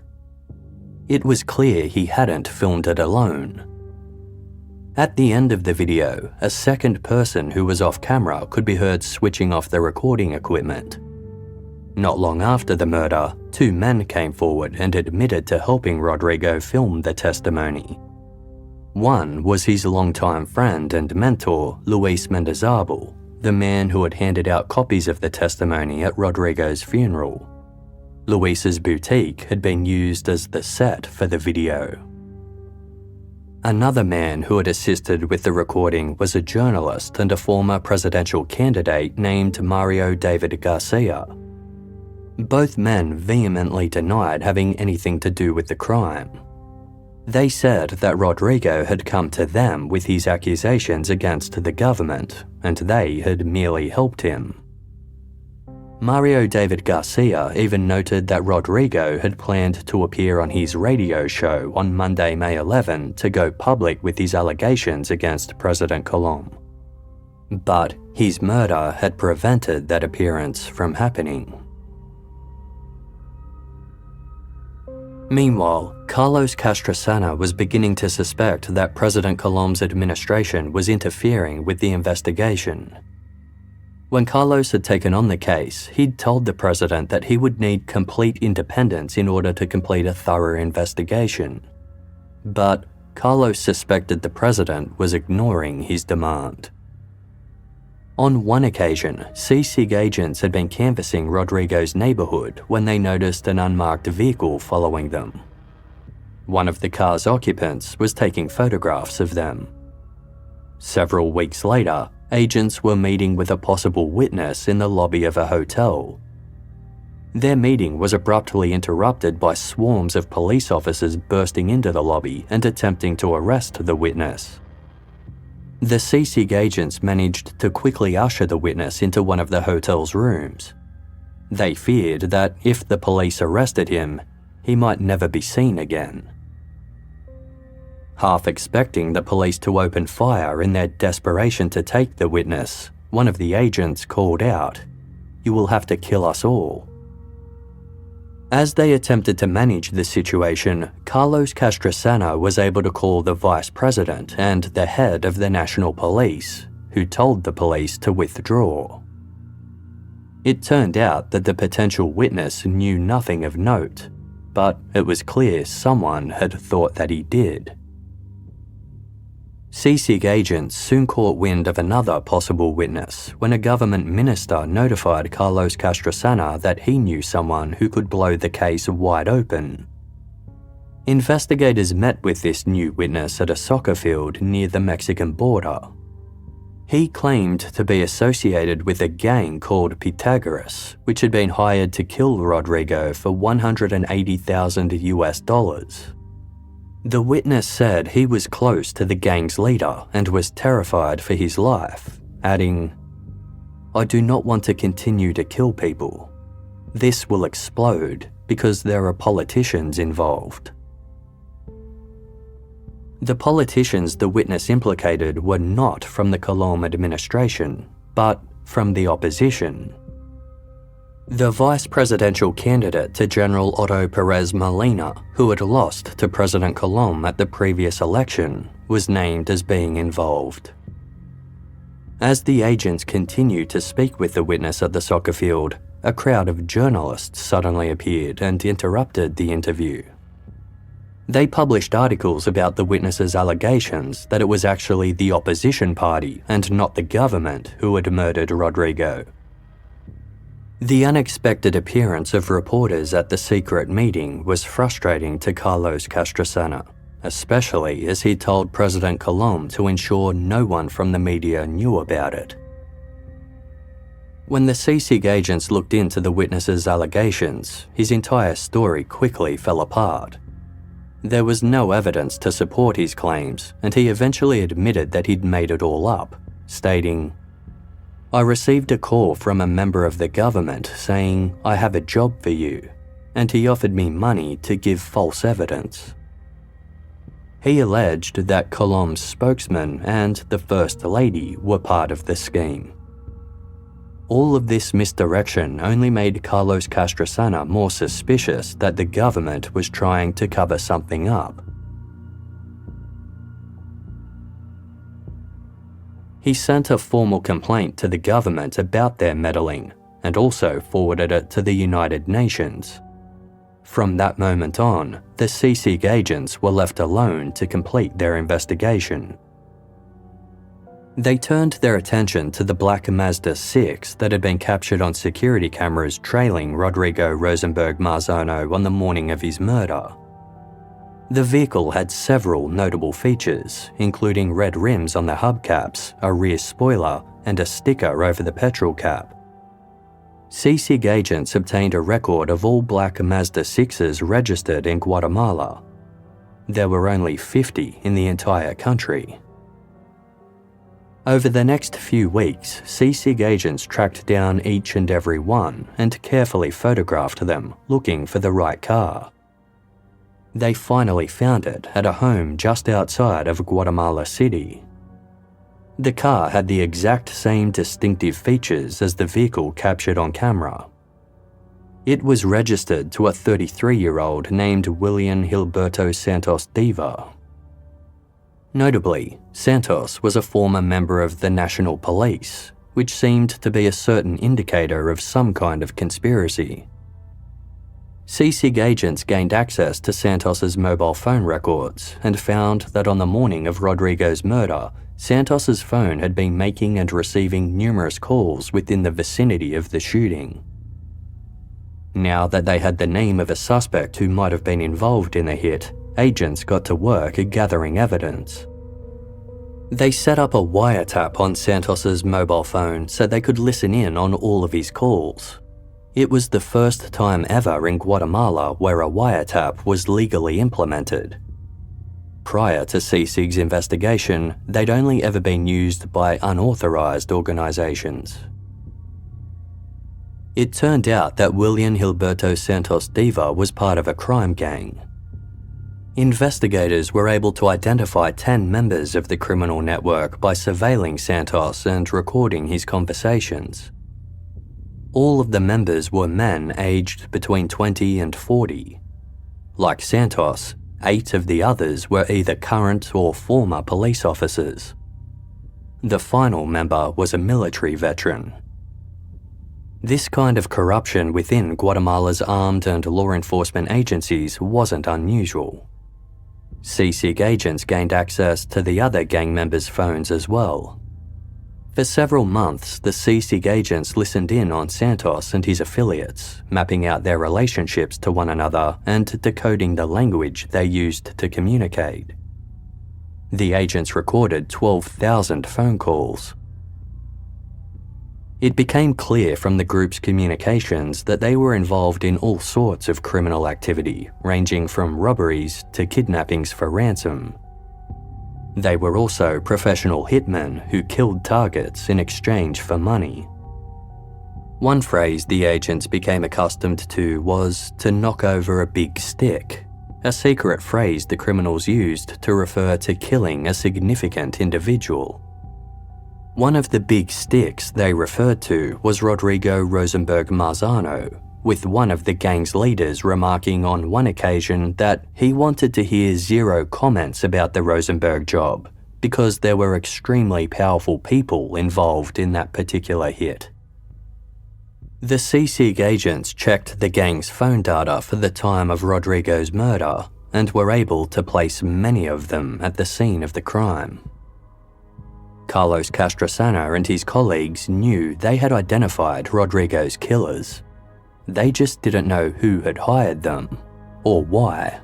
It was clear he hadn't filmed it alone. At the end of the video, a second person who was off camera could be heard switching off the recording equipment. Not long after the murder, 2 men came forward and admitted to helping Rodrigo film the testimony. One was his longtime friend and mentor, Luis Mendizabal, the man who had handed out copies of the testimony at Rodrigo's funeral. Luis's boutique had been used as the set for the video. Another man who had assisted with the recording was a journalist and a former presidential candidate named Mario David Garcia. Both men vehemently denied having anything to do with the crime. They said that Rodrigo had come to them with his accusations against the government, and they had merely helped him. Mario David Garcia even noted that Rodrigo had planned to appear on his radio show on Monday, May 11 to go public with his allegations against President Colom. But his murder had prevented that appearance from happening. Meanwhile, Carlos Castrosana was beginning to suspect that President Colom's administration was interfering with the investigation. When Carlos had taken on the case, he'd told the president that he would need complete independence in order to complete a thorough investigation. But Carlos suspected the president was ignoring his demand. On one occasion, CSIG agents had been canvassing Rodrigo's neighbourhood when they noticed an unmarked vehicle following them. One of the car's occupants was taking photographs of them. Several weeks later, agents were meeting with a possible witness in the lobby of a hotel. Their meeting was abruptly interrupted by swarms of police officers bursting into the lobby and attempting to arrest the witness. The CSIG agents managed to quickly usher the witness into one of the hotel's rooms. They feared that if the police arrested him, he might never be seen again. Half expecting the police to open fire in their desperation to take the witness, one of the agents called out, "You will have to kill us all." As they attempted to manage the situation, Carlos Castrosana was able to call the vice president and the head of the National Police, who told the police to withdraw. It turned out that the potential witness knew nothing of note, but it was clear someone had thought that he did. CSIG agents soon caught wind of another possible witness when a government minister notified Carlos Castrosana that he knew someone who could blow the case wide open. Investigators met with this new witness at a soccer field near the Mexican border. He claimed to be associated with a gang called Pythagoras, which had been hired to kill Rodrigo for $180,000 US. The witness said he was close to the gang's leader and was terrified for his life, adding, "I do not want to continue to kill people. This will explode because there are politicians involved." The politicians the witness implicated were not from the Colom administration, but from the opposition. The vice presidential candidate to General Otto Perez Molina, who had lost to President Colom at the previous election, was named as being involved. As the agents continued to speak with the witness at the soccer field, a crowd of journalists suddenly appeared and interrupted the interview. They published articles about the witnesses' allegations that it was actually the opposition party and not the government who had murdered Rodrigo. The unexpected appearance of reporters at the secret meeting was frustrating to Carlos Castrosana, especially as he told President Colom to ensure no one from the media knew about it. When the CSIG agents looked into the witnesses' allegations, his entire story quickly fell apart. There was no evidence to support his claims, and he eventually admitted that he'd made it all up, stating, "I received a call from a member of the government saying, 'I have a job for you,' and he offered me money to give false evidence." He alleged that Colom's spokesman and the First Lady were part of the scheme. All of this misdirection only made Carlos Castrosana more suspicious that the government was trying to cover something up. He sent a formal complaint to the government about their meddling and also forwarded it to the United Nations. From that moment on, the CSIG agents were left alone to complete their investigation. They turned their attention to the black Mazda 6 that had been captured on security cameras trailing Rodrigo Rosenberg Marzano on the morning of his murder. The vehicle had several notable features, including red rims on the hubcaps, a rear spoiler, and a sticker over the petrol cap. CSIG agents obtained a record of all black Mazda 6s registered in Guatemala. There were only 50 in the entire country. Over the next few weeks, CSIG agents tracked down each and every one and carefully photographed them, looking for the right car. They finally found it at a home just outside of Guatemala City. The car had the exact same distinctive features as the vehicle captured on camera. It was registered to a 33-year-old named William Gilberto Santos Diva. Notably, Santos was a former member of the National Police, which seemed to be a certain indicator of some kind of conspiracy. CSIG agents gained access to Santos's mobile phone records and found that on the morning of Rodrigo's murder, Santos's phone had been making and receiving numerous calls within the vicinity of the shooting. Now that they had the name of a suspect who might have been involved in the hit, agents got to work gathering evidence. They set up a wiretap on Santos's mobile phone so they could listen in on all of his calls. It was the first time ever in Guatemala where a wiretap was legally implemented. Prior to CSIG's investigation, they'd only ever been used by unauthorized organizations. It turned out that William Gilberto Santos Diva was part of a crime gang. Investigators were able to identify 10 members of the criminal network by surveilling Santos and recording his conversations. All of the members were men aged between 20 and 40. Like Santos, 8 of the others were either current or former police officers. The final member was a military veteran. This kind of corruption within Guatemala's armed and law enforcement agencies wasn't unusual. CSIG agents gained access to the other gang members' phones as well. For several months, the CSIG agents listened in on Santos and his affiliates, mapping out their relationships to one another and decoding the language they used to communicate. The agents recorded 12,000 phone calls. It became clear from the group's communications that they were involved in all sorts of criminal activity, ranging from robberies to kidnappings for ransom. They were also professional hitmen who killed targets in exchange for money. One phrase the agents became accustomed to was to knock over a big stick, a secret phrase the criminals used to refer to killing a significant individual. One of the big sticks they referred to was Rodrigo Rosenberg Marzano, with one of the gang's leaders remarking on one occasion that he wanted to hear zero comments about the Rosenberg job because there were extremely powerful people involved in that particular hit. The CSIG agents checked the gang's phone data for the time of Rodrigo's murder and were able to place many of them at the scene of the crime. Carlos Castrosana and his colleagues knew they had identified Rodrigo's killers. They just didn't know who had hired them, or why.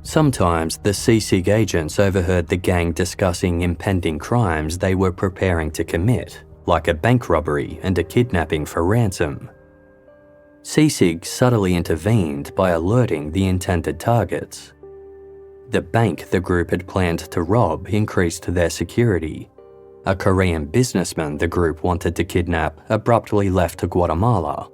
Sometimes the CSIG agents overheard the gang discussing impending crimes they were preparing to commit, like a bank robbery and a kidnapping for ransom. CSIG subtly intervened by alerting the intended targets. The bank the group had planned to rob increased their security. A Korean businessman the group wanted to kidnap abruptly left to Guatemala.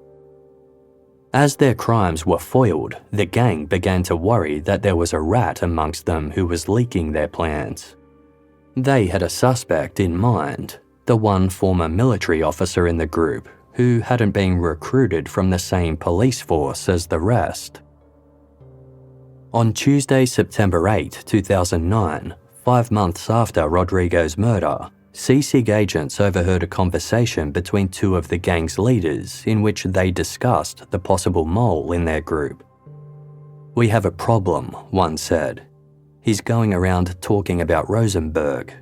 As their crimes were foiled, the gang began to worry that there was a rat amongst them who was leaking their plans. They had a suspect in mind, the one former military officer in the group who hadn't been recruited from the same police force as the rest. On Tuesday, September 8, 2009, 5 months after Rodrigo's murder, CSIG agents overheard a conversation between two of the gang's leaders in which they discussed the possible mole in their group. "We have a problem," one said. "He's going around talking about Rosenberg."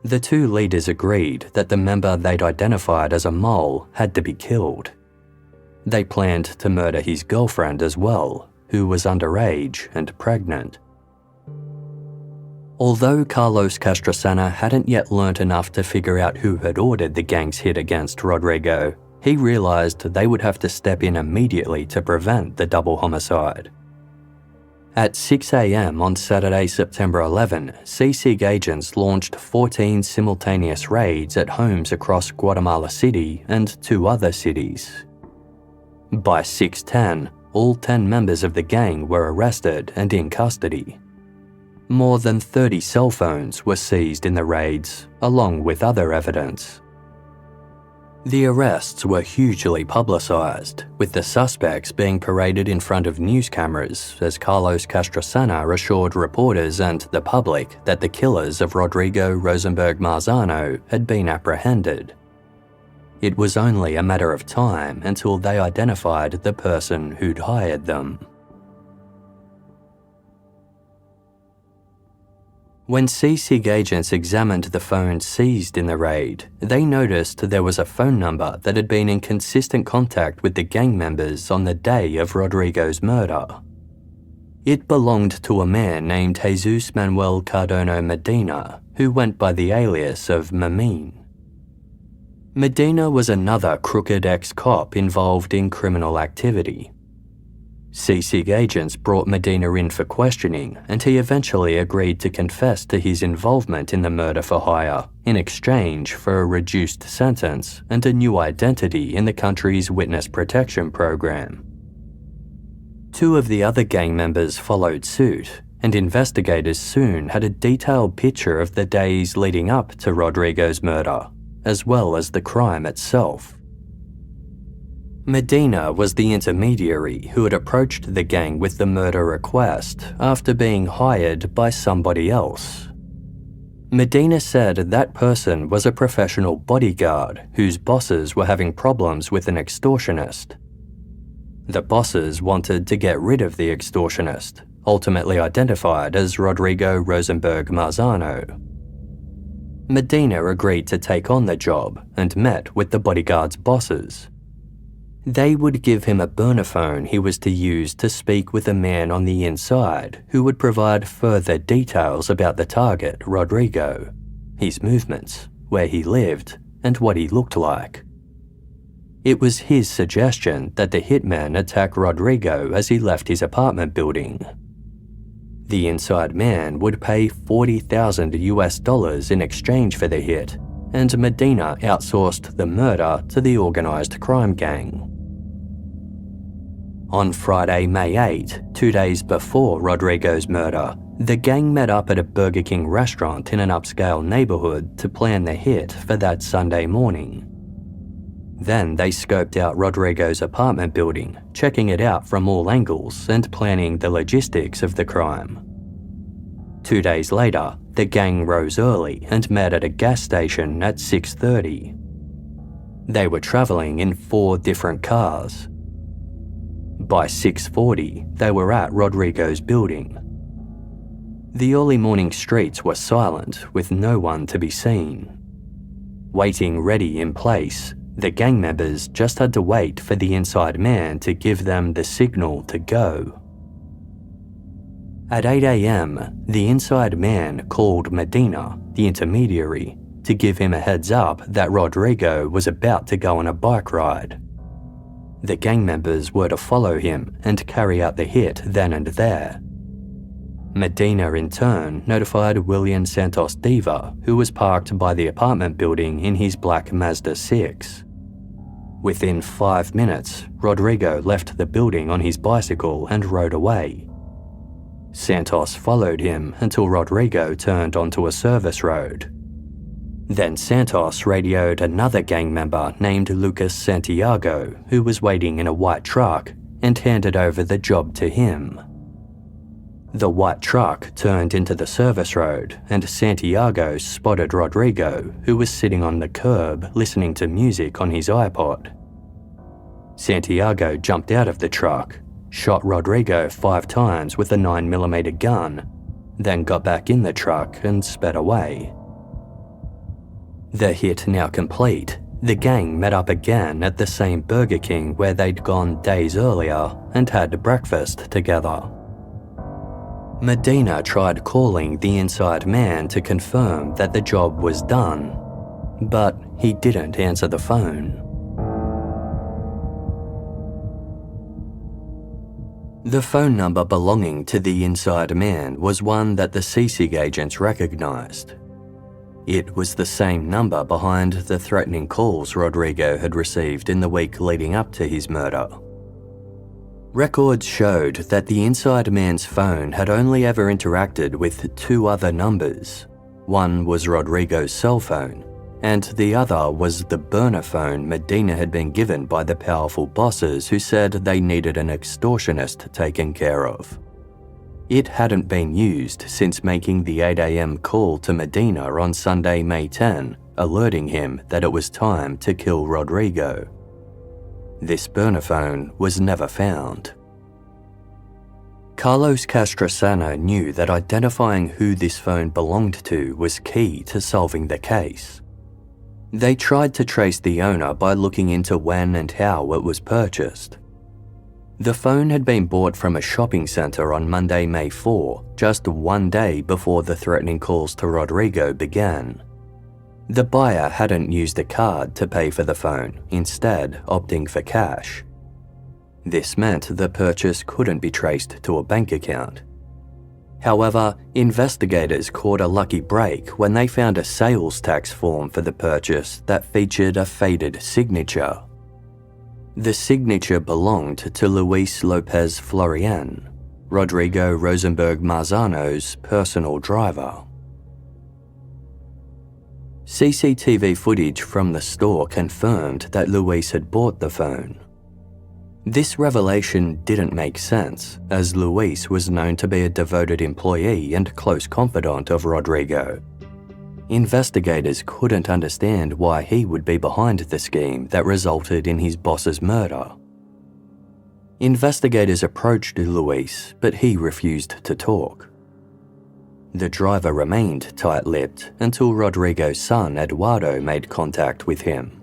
The two leaders agreed that the member they'd identified as a mole had to be killed. They planned to murder his girlfriend as well, who was underage and pregnant. Although Carlos Castrosana hadn't yet learnt enough to figure out who had ordered the gang's hit against Rodrigo, he realised they would have to step in immediately to prevent the double homicide. At 6 a.m. on Saturday, September 11, CSIG agents launched 14 simultaneous raids at homes across Guatemala City and 2 other cities. By 6:10, all 10 members of the gang were arrested and in custody. More than 30 cell phones were seized in the raids, along with other evidence. The arrests were hugely publicised, with the suspects being paraded in front of news cameras as Carlos Castrosana assured reporters and the public that the killers of Rodrigo Rosenberg Marzano had been apprehended. It was only a matter of time until they identified the person who'd hired them. When CSIG agents examined the phones seized in the raid, they noticed there was a phone number that had been in consistent contact with the gang members on the day of Rodrigo's murder. It belonged to a man named Jesus Manuel Cardona Medina, who went by the alias of Mamin. Medina was another crooked ex-cop involved in criminal activity. CSIG agents brought Medina in for questioning, and he eventually agreed to confess to his involvement in the murder for hire in exchange for a reduced sentence and a new identity in the country's witness protection program. 2 of the other gang members followed suit, and investigators soon had a detailed picture of the days leading up to Rodrigo's murder, as well as the crime itself. Medina was the intermediary who had approached the gang with the murder request after being hired by somebody else. Medina said that person was a professional bodyguard whose bosses were having problems with an extortionist. The bosses wanted to get rid of the extortionist, ultimately identified as Rodrigo Rosenberg Marzano. Medina agreed to take on the job and met with the bodyguard's bosses. They would give him a burner phone he was to use to speak with a man on the inside who would provide further details about the target, Rodrigo, his movements, where he lived, and what he looked like. It was his suggestion that the hitman attack Rodrigo as he left his apartment building. The inside man would pay $40,000 in exchange for the hit, and Medina outsourced the murder to the organised crime gang. On Friday, May 8, 2 days before Rodrigo's murder, the gang met up at a Burger King restaurant in an upscale neighbourhood to plan the hit for that Sunday morning. Then they scoped out Rodrigo's apartment building, checking it out from all angles and planning the logistics of the crime. 2 days later, the gang rose early and met at a gas station at 6:30. They were travelling in 4 different cars. By 6:40, they were at Rodrigo's building. The early morning streets were silent, with no one to be seen. Waiting ready in place, the gang members just had to wait for the inside man to give them the signal to go. At 8 a.m., the inside man called Medina, the intermediary, to give him a heads up that Rodrigo was about to go on a bike ride. The gang members were to follow him and carry out the hit then and there. Medina in turn notified William Santos Diva, who was parked by the apartment building in his black Mazda 6. Within 5 minutes, Rodrigo left the building on his bicycle and rode away. Santos followed him until Rodrigo turned onto a service road. Then Santos radioed another gang member named Lucas Santiago, who was waiting in a white truck, and handed over the job to him. The white truck turned into the service road, and Santiago spotted Rodrigo, who was sitting on the curb listening to music on his iPod. Santiago jumped out of the truck, shot Rodrigo 5 times with a 9mm gun, then got back in the truck and sped away. The hit now complete, the gang met up again at the same Burger King where they'd gone days earlier and had breakfast together. Medina tried calling the inside man to confirm that the job was done, but he didn't answer the phone. The phone number belonging to the inside man was one that the CSIG agents recognized. It was the same number behind the threatening calls Rodrigo had received in the week leading up to his murder. Records showed that the inside man's phone had only ever interacted with 2 other numbers. One was Rodrigo's cell phone, and the other was the burner phone Medina had been given by the powerful bosses who said they needed an extortionist taken care of. It hadn't been used since making the 8 a.m. call to Medina on Sunday, May 10, alerting him that it was time to kill Rodrigo. This burner phone was never found. Carlos Castrosano knew that identifying who this phone belonged to was key to solving the case. They tried to trace the owner by looking into when and how it was purchased. The phone had been bought from a shopping centre on Monday, May 4, just 1 day before the threatening calls to Rodrigo began. The buyer hadn't used a card to pay for the phone, instead opting for cash. This meant the purchase couldn't be traced to a bank account. However, investigators caught a lucky break when they found a sales tax form for the purchase that featured a faded signature. The signature belonged to Luis Lopez Florian, Rodrigo Rosenberg Marzano's personal driver. CCTV footage from the store confirmed that Luis had bought the phone. This revelation didn't make sense, as Luis was known to be a devoted employee and close confidant of Rodrigo. Investigators couldn't understand why he would be behind the scheme that resulted in his boss's murder. Investigators approached Luis, but he refused to talk. The driver remained tight-lipped until Rodrigo's son Eduardo made contact with him.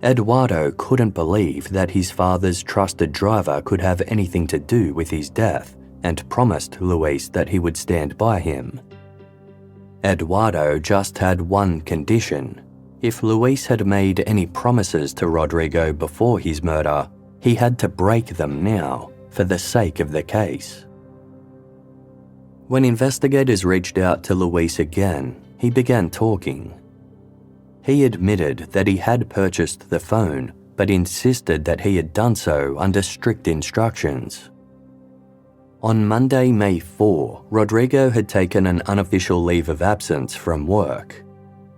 Eduardo couldn't believe that his father's trusted driver could have anything to do with his death and promised Luis that he would stand by him. Eduardo just had one condition. If Luis had made any promises to Rodrigo before his murder, he had to break them now for the sake of the case. When investigators reached out to Luis again, he began talking. He admitted that he had purchased the phone, but insisted that he had done so under strict instructions. On Monday, May 4, Rodrigo had taken an unofficial leave of absence from work.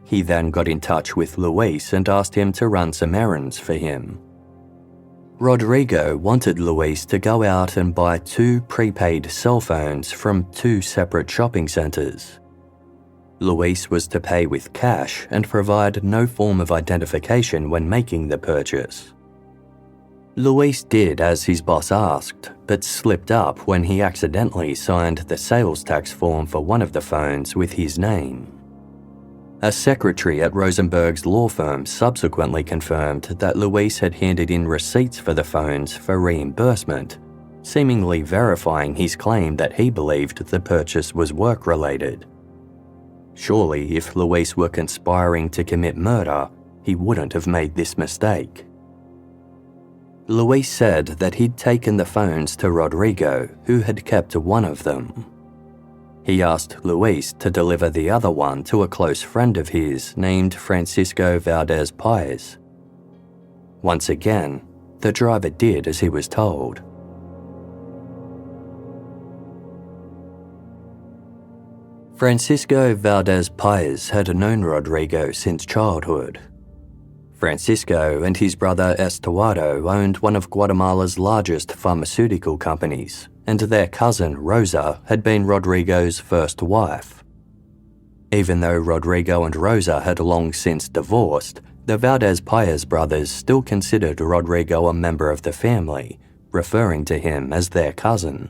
He then got in touch with Luis and asked him to run some errands for him. Rodrigo wanted Luis to go out and buy 2 prepaid cell phones from 2 separate shopping centres. Luis was to pay with cash and provide no form of identification when making the purchase. Luis did as his boss asked, but slipped up when he accidentally signed the sales tax form for one of the phones with his name. A secretary at Rosenberg's law firm subsequently confirmed that Luis had handed in receipts for the phones for reimbursement, seemingly verifying his claim that he believed the purchase was work-related. Surely, if Luis were conspiring to commit murder, he wouldn't have made this mistake. Luis said that he'd taken the phones to Rodrigo, who had kept one of them. He asked Luis to deliver the other one to a close friend of his named Francisco Valdez Paez. Once again, the driver did as he was told. Francisco Valdez Paez had known Rodrigo since childhood. Francisco and his brother Estuardo owned one of Guatemala's largest pharmaceutical companies, and their cousin Rosa had been Rodrigo's first wife. Even though Rodrigo and Rosa had long since divorced, the Valdez Paez brothers still considered Rodrigo a member of the family, referring to him as their cousin.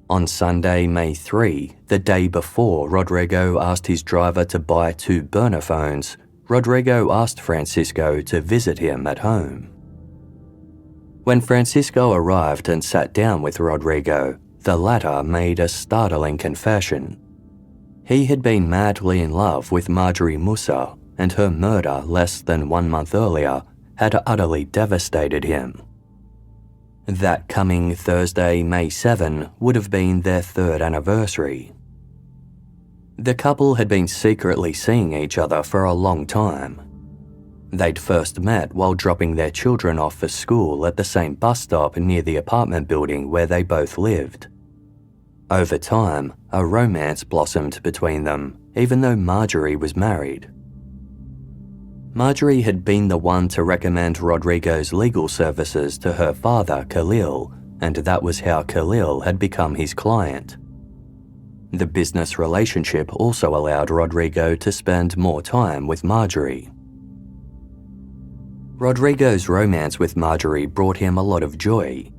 On Sunday, May 3, the day before Rodrigo asked his driver to buy 2 burner phones, Rodrigo asked Francisco to visit him at home. When Francisco arrived and sat down with Rodrigo, the latter made a startling confession. He had been madly in love with Marjorie Musa, and her murder less than 1 month earlier had utterly devastated him. That coming Thursday, May 7, would have been their 3rd anniversary. The couple had been secretly seeing each other for a long time. They'd first met while dropping their children off for school at the same bus stop near the apartment building where they both lived. Over time, a romance blossomed between them, even though Marjorie was married. Marjorie had been the one to recommend Rodrigo's legal services to her father, Khalil, and that was how Khalil had become his client. The business relationship also allowed Rodrigo to spend more time with Marjorie. Rodrigo's romance with Marjorie brought him a lot of joy.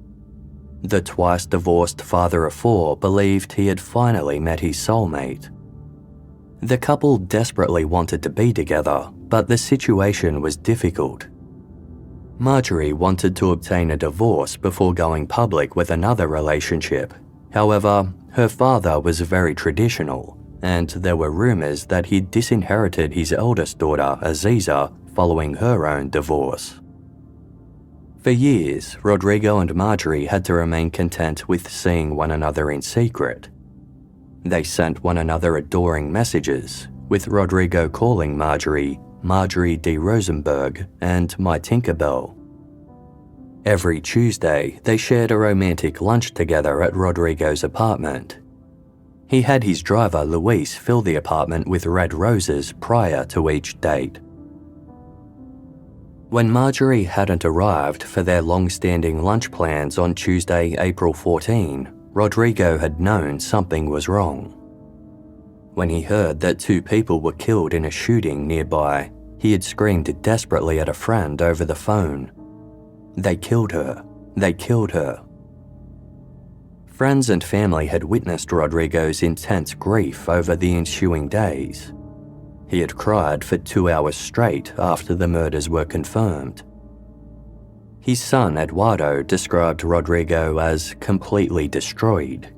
The twice-divorced father of 4 believed he had finally met his soulmate. The couple desperately wanted to be together, but the situation was difficult. Marjorie wanted to obtain a divorce before going public with another relationship. However, her father was very traditional, and there were rumours that he'd disinherited his eldest daughter, Aziza, following her own divorce. For years, Rodrigo and Marjorie had to remain content with seeing one another in secret. They sent one another adoring messages, with Rodrigo calling Marjorie Marjorie D. Rosenberg and My Tinkerbell. Every Tuesday, they shared a romantic lunch together at Rodrigo's apartment. He had his driver Luis fill the apartment with red roses prior to each date. When Marjorie hadn't arrived for their long-standing lunch plans on Tuesday, April 14, Rodrigo had known something was wrong. When he heard that 2 people were killed in a shooting nearby, he had screamed desperately at a friend over the phone. "They killed her. They killed her." Friends and family had witnessed Rodrigo's intense grief over the ensuing days. He had cried for 2 hours straight after the murders were confirmed. His son Eduardo described Rodrigo as completely destroyed.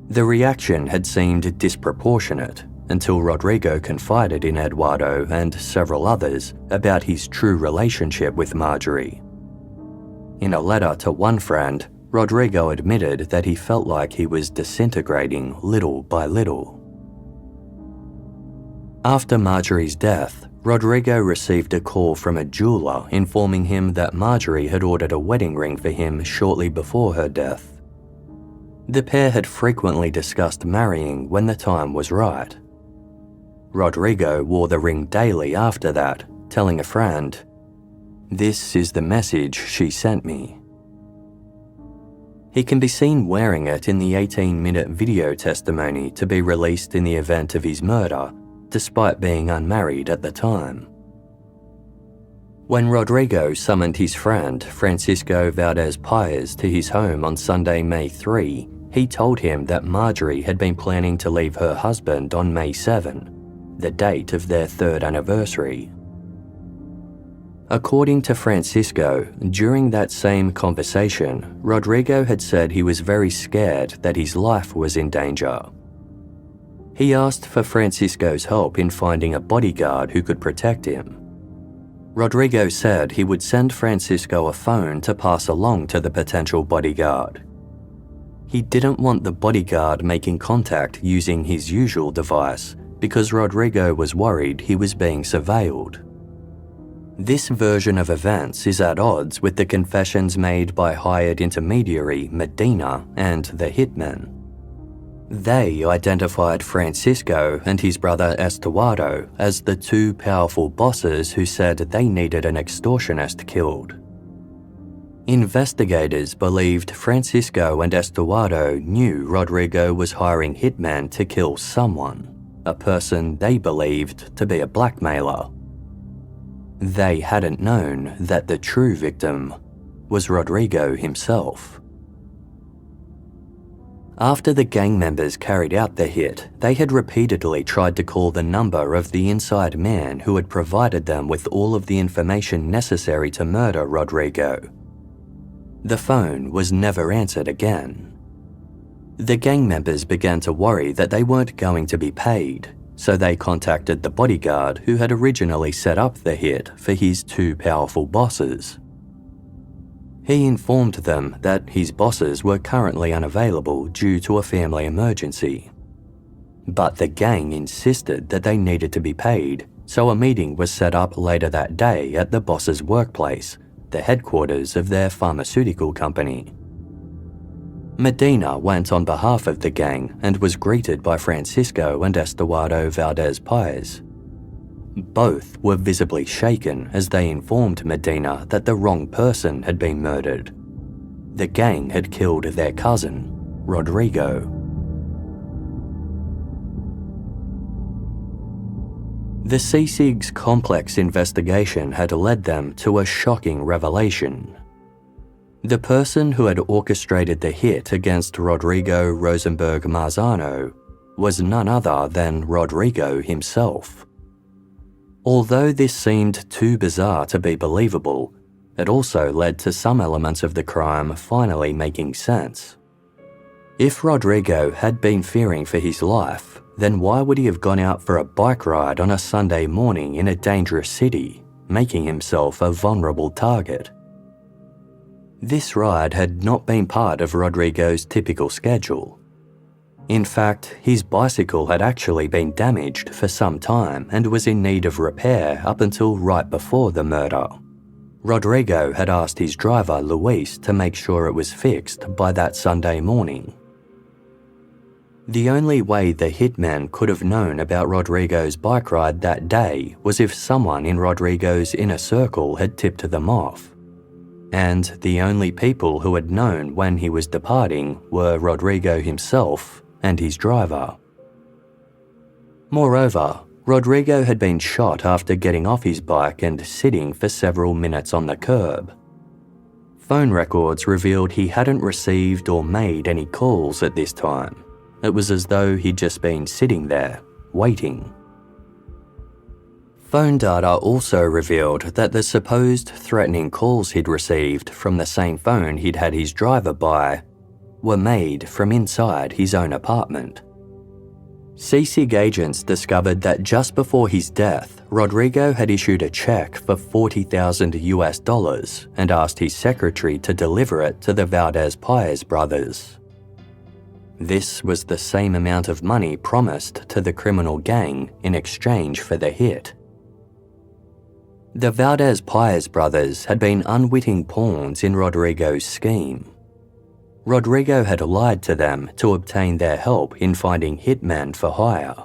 The reaction had seemed disproportionate until Rodrigo confided in Eduardo and several others about his true relationship with Marjorie. In a letter to one friend, Rodrigo admitted that he felt like he was disintegrating little by little. After Marjorie's death, Rodrigo received a call from a jeweler informing him that Marjorie had ordered a wedding ring for him shortly before her death. The pair had frequently discussed marrying when the time was right. Rodrigo wore the ring daily after that, telling a friend, "This is the message she sent me." He can be seen wearing it in the 18-minute video testimony to be released in the event of his murder, despite being unmarried at the time. When Rodrigo summoned his friend Francisco Valdez-Paez to his home on Sunday, May 3, he told him that Marjorie had been planning to leave her husband on May 7, the date of their third anniversary. According to Francisco, during that same conversation, Rodrigo had said he was very scared that his life was in danger. He asked for Francisco's help in finding a bodyguard who could protect him. Rodrigo said he would send Francisco a phone to pass along to the potential bodyguard. He didn't want the bodyguard making contact using his usual device because Rodrigo was worried he was being surveilled. This version of events is at odds with the confessions made by hired intermediary Medina and the hitmen. They identified Francisco and his brother Estuardo as the two powerful bosses who said they needed an extortionist killed. Investigators believed Francisco and Estuardo knew Rodrigo was hiring hitmen to kill someone, a person they believed to be a blackmailer. They hadn't known that the true victim was Rodrigo himself. After the gang members carried out the hit, they had repeatedly tried to call the number of the inside man who had provided them with all of the information necessary to murder Rodrigo. The phone was never answered again. The gang members began to worry that they weren't going to be paid, so they contacted the bodyguard who had originally set up the hit for his two powerful bosses. He informed them that his bosses were currently unavailable due to a family emergency. But the gang insisted that they needed to be paid, so a meeting was set up later that day at the boss's workplace, the headquarters of their pharmaceutical company. Medina went on behalf of the gang and was greeted by Francisco and Estuardo Valdez-Paez. Both were visibly shaken as they informed Medina that the wrong person had been murdered. The gang had killed their cousin, Rodrigo. The CSIG's complex investigation had led them to a shocking revelation. The person who had orchestrated the hit against Rodrigo Rosenberg Marzano was none other than Rodrigo himself. Although this seemed too bizarre to be believable, it also led to some elements of the crime finally making sense. If Rodrigo had been fearing for his life, then why would he have gone out for a bike ride on a Sunday morning in a dangerous city, making himself a vulnerable target? This ride had not been part of Rodrigo's typical schedule. In fact, his bicycle had actually been damaged for some time and was in need of repair up until right before the murder. Rodrigo had asked his driver, Luis, to make sure it was fixed by that Sunday morning. The only way the hitman could have known about Rodrigo's bike ride that day was if someone in Rodrigo's inner circle had tipped them off. And the only people who had known when he was departing were Rodrigo himself and his driver. Moreover, Rodrigo had been shot after getting off his bike and sitting for several minutes on the curb. Phone records revealed he hadn't received or made any calls at this time. It was as though he'd just been sitting there, waiting. Phone data also revealed that the supposed threatening calls he'd received from the same phone he'd had his driver buy were made from inside his own apartment. CSIG agents discovered that just before his death, Rodrigo had issued a check for $40,000 and asked his secretary to deliver it to the Valdez-Paez brothers. This was the same amount of money promised to the criminal gang in exchange for the hit. The Valdez-Paez brothers had been unwitting pawns in Rodrigo's scheme. Rodrigo had lied to them to obtain their help in finding hitmen for hire.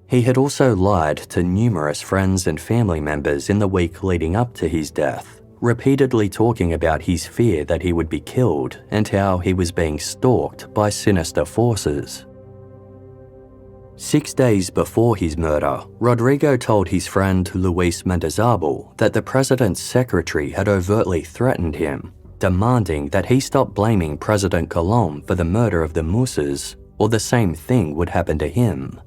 He had also lied to numerous friends and family members in the week leading up to his death, repeatedly talking about his fear that he would be killed and how he was being stalked by sinister forces. 6 days before his murder, Rodrigo told his friend Luis Mendizábal that the president's secretary had overtly threatened him, demanding that he stop blaming President Colom for the murder of the Musas, or the same thing would happen to him.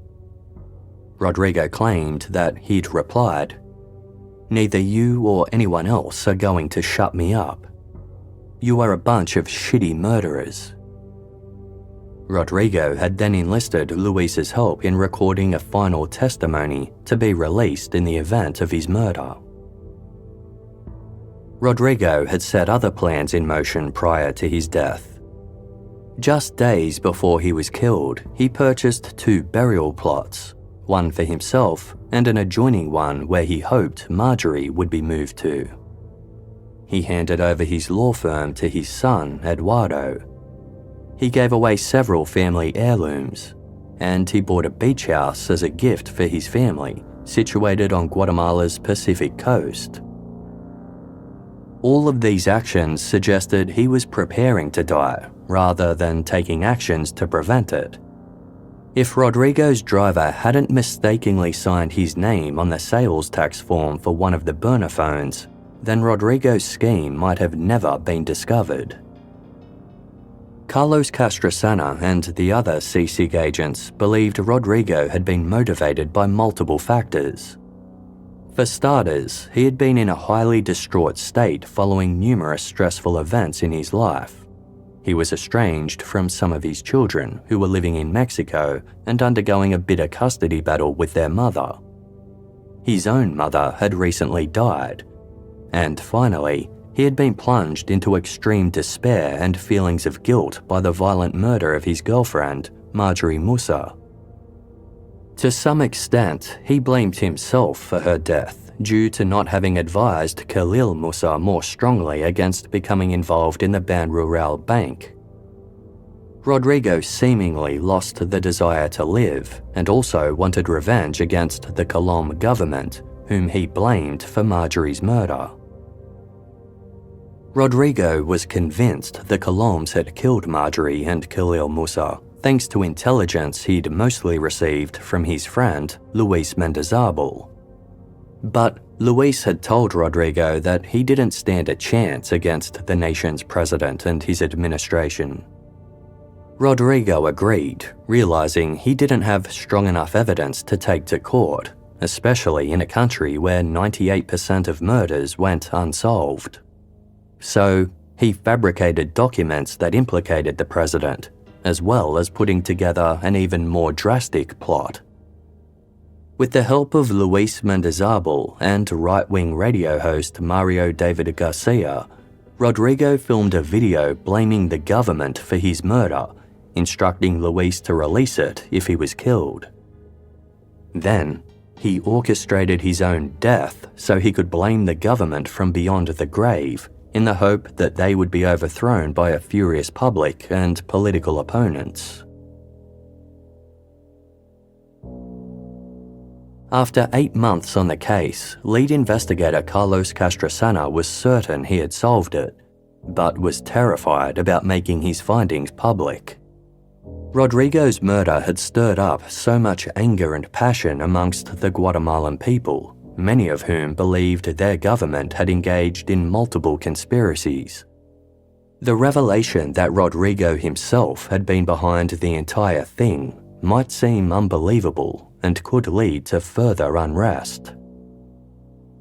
Rodrigo claimed that he'd replied, "Neither you or anyone else are going to shut me up. You are a bunch of shitty murderers." Rodrigo had then enlisted Luis's help in recording a final testimony to be released in the event of his murder. Rodrigo had set other plans in motion prior to his death. Just days before he was killed, he purchased 2 burial plots, one for himself and an adjoining one where he hoped Marjorie would be moved to. He handed over his law firm to his son, Eduardo. He gave away several family heirlooms, and he bought a beach house as a gift for his family, situated on Guatemala's Pacific coast. All of these actions suggested he was preparing to die, rather than taking actions to prevent it. If Rodrigo's driver hadn't mistakenly signed his name on the sales tax form for one of the burner phones, then Rodrigo's scheme might have never been discovered. Carlos Castrosana and the other CSIG agents believed Rodrigo had been motivated by multiple factors. For starters, he had been in a highly distraught state following numerous stressful events in his life. He was estranged from some of his children who were living in Mexico and undergoing a bitter custody battle with their mother. His own mother had recently died. And finally, he had been plunged into extreme despair and feelings of guilt by the violent murder of his girlfriend, Marjorie Musa. To some extent, he blamed himself for her death due to not having advised Khalil Musa more strongly against becoming involved in the Ban Rural Bank. Rodrigo seemingly lost the desire to live and also wanted revenge against the Colom government, whom he blamed for Marjorie's murder. Rodrigo was convinced the Coloms had killed Marjorie and Khalil Musa, thanks to intelligence he'd mostly received from his friend, Luis Mendizábal. But Luis had told Rodrigo that he didn't stand a chance against the nation's president and his administration. Rodrigo agreed, realizing he didn't have strong enough evidence to take to court, especially in a country where 98% of murders went unsolved. So, he fabricated documents that implicated the president, as well as putting together an even more drastic plot. With the help of Luis Mendizábal and right-wing radio host Mario David Garcia, Rodrigo filmed a video blaming the government for his murder, instructing Luis to release it if he was killed. Then, he orchestrated his own death so he could blame the government from beyond the grave, in the hope that they would be overthrown by a furious public and political opponents. After 8 months on the case, lead investigator Carlos Castrosana was certain he had solved it, but was terrified about making his findings public. Rodrigo's murder had stirred up so much anger and passion amongst the Guatemalan people, many of whom believed their government had engaged in multiple conspiracies. The revelation that Rodrigo himself had been behind the entire thing might seem unbelievable and could lead to further unrest.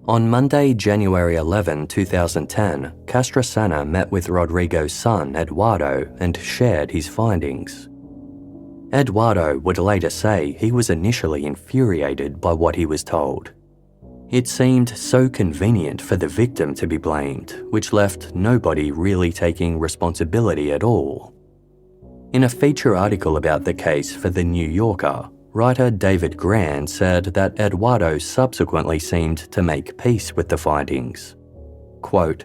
On Monday, January 11, 2010, Castrosana met with Rodrigo's son, Eduardo, and shared his findings. Eduardo would later say he was initially infuriated by what he was told. It seemed so convenient for the victim to be blamed, which left nobody really taking responsibility at all. In a feature article about the case for The New Yorker, writer David Gran said that Eduardo subsequently seemed to make peace with the findings. Quote,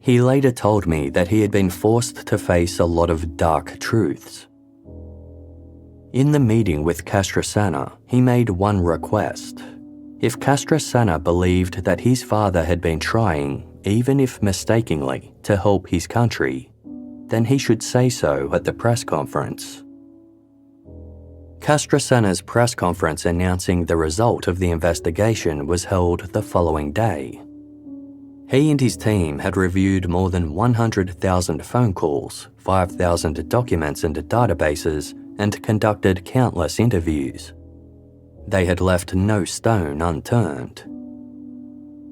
"He later told me that he had been forced to face a lot of dark truths. In the meeting with Castrosana, he made one request. If Castrosana believed that his father had been trying, even if mistakenly, to help his country, then he should say so at the press conference." Castrosana's press conference announcing the result of the investigation was held the following day. He and his team had reviewed more than 100,000 phone calls, 5,000 documents and databases, and conducted countless interviews. They had left no stone unturned.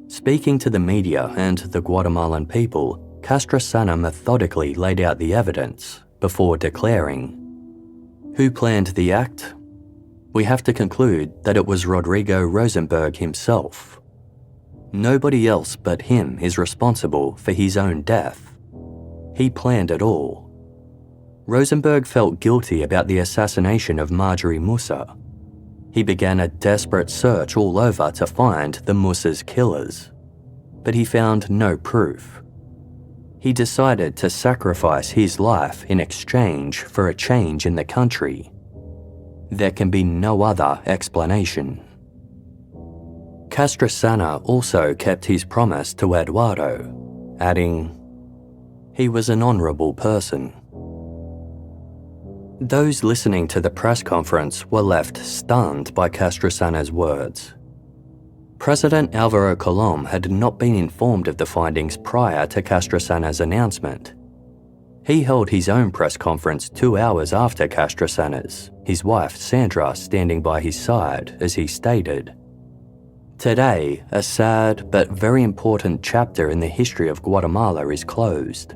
Speaking to the media and the Guatemalan people, Castrosana methodically laid out the evidence before declaring, "Who planned the act? We have to conclude that it was Rodrigo Rosenberg himself. Nobody else but him is responsible for his own death. He planned it all." Rosenberg felt guilty about the assassination of Marjorie Musa. He began a desperate search all over to find the Musa's killers, but he found no proof. He decided to sacrifice his life in exchange for a change in the country. There can be no other explanation. Castrosana also kept his promise to Eduardo, adding, "He was an honourable person." Those listening to the press conference were left stunned by Castrosana's words. President Álvaro Colom had not been informed of the findings prior to Castrosana's announcement. He held his own press conference 2 hours after Castrosana's, his wife Sandra standing by his side as he stated, "Today, a sad but very important chapter in the history of Guatemala is closed.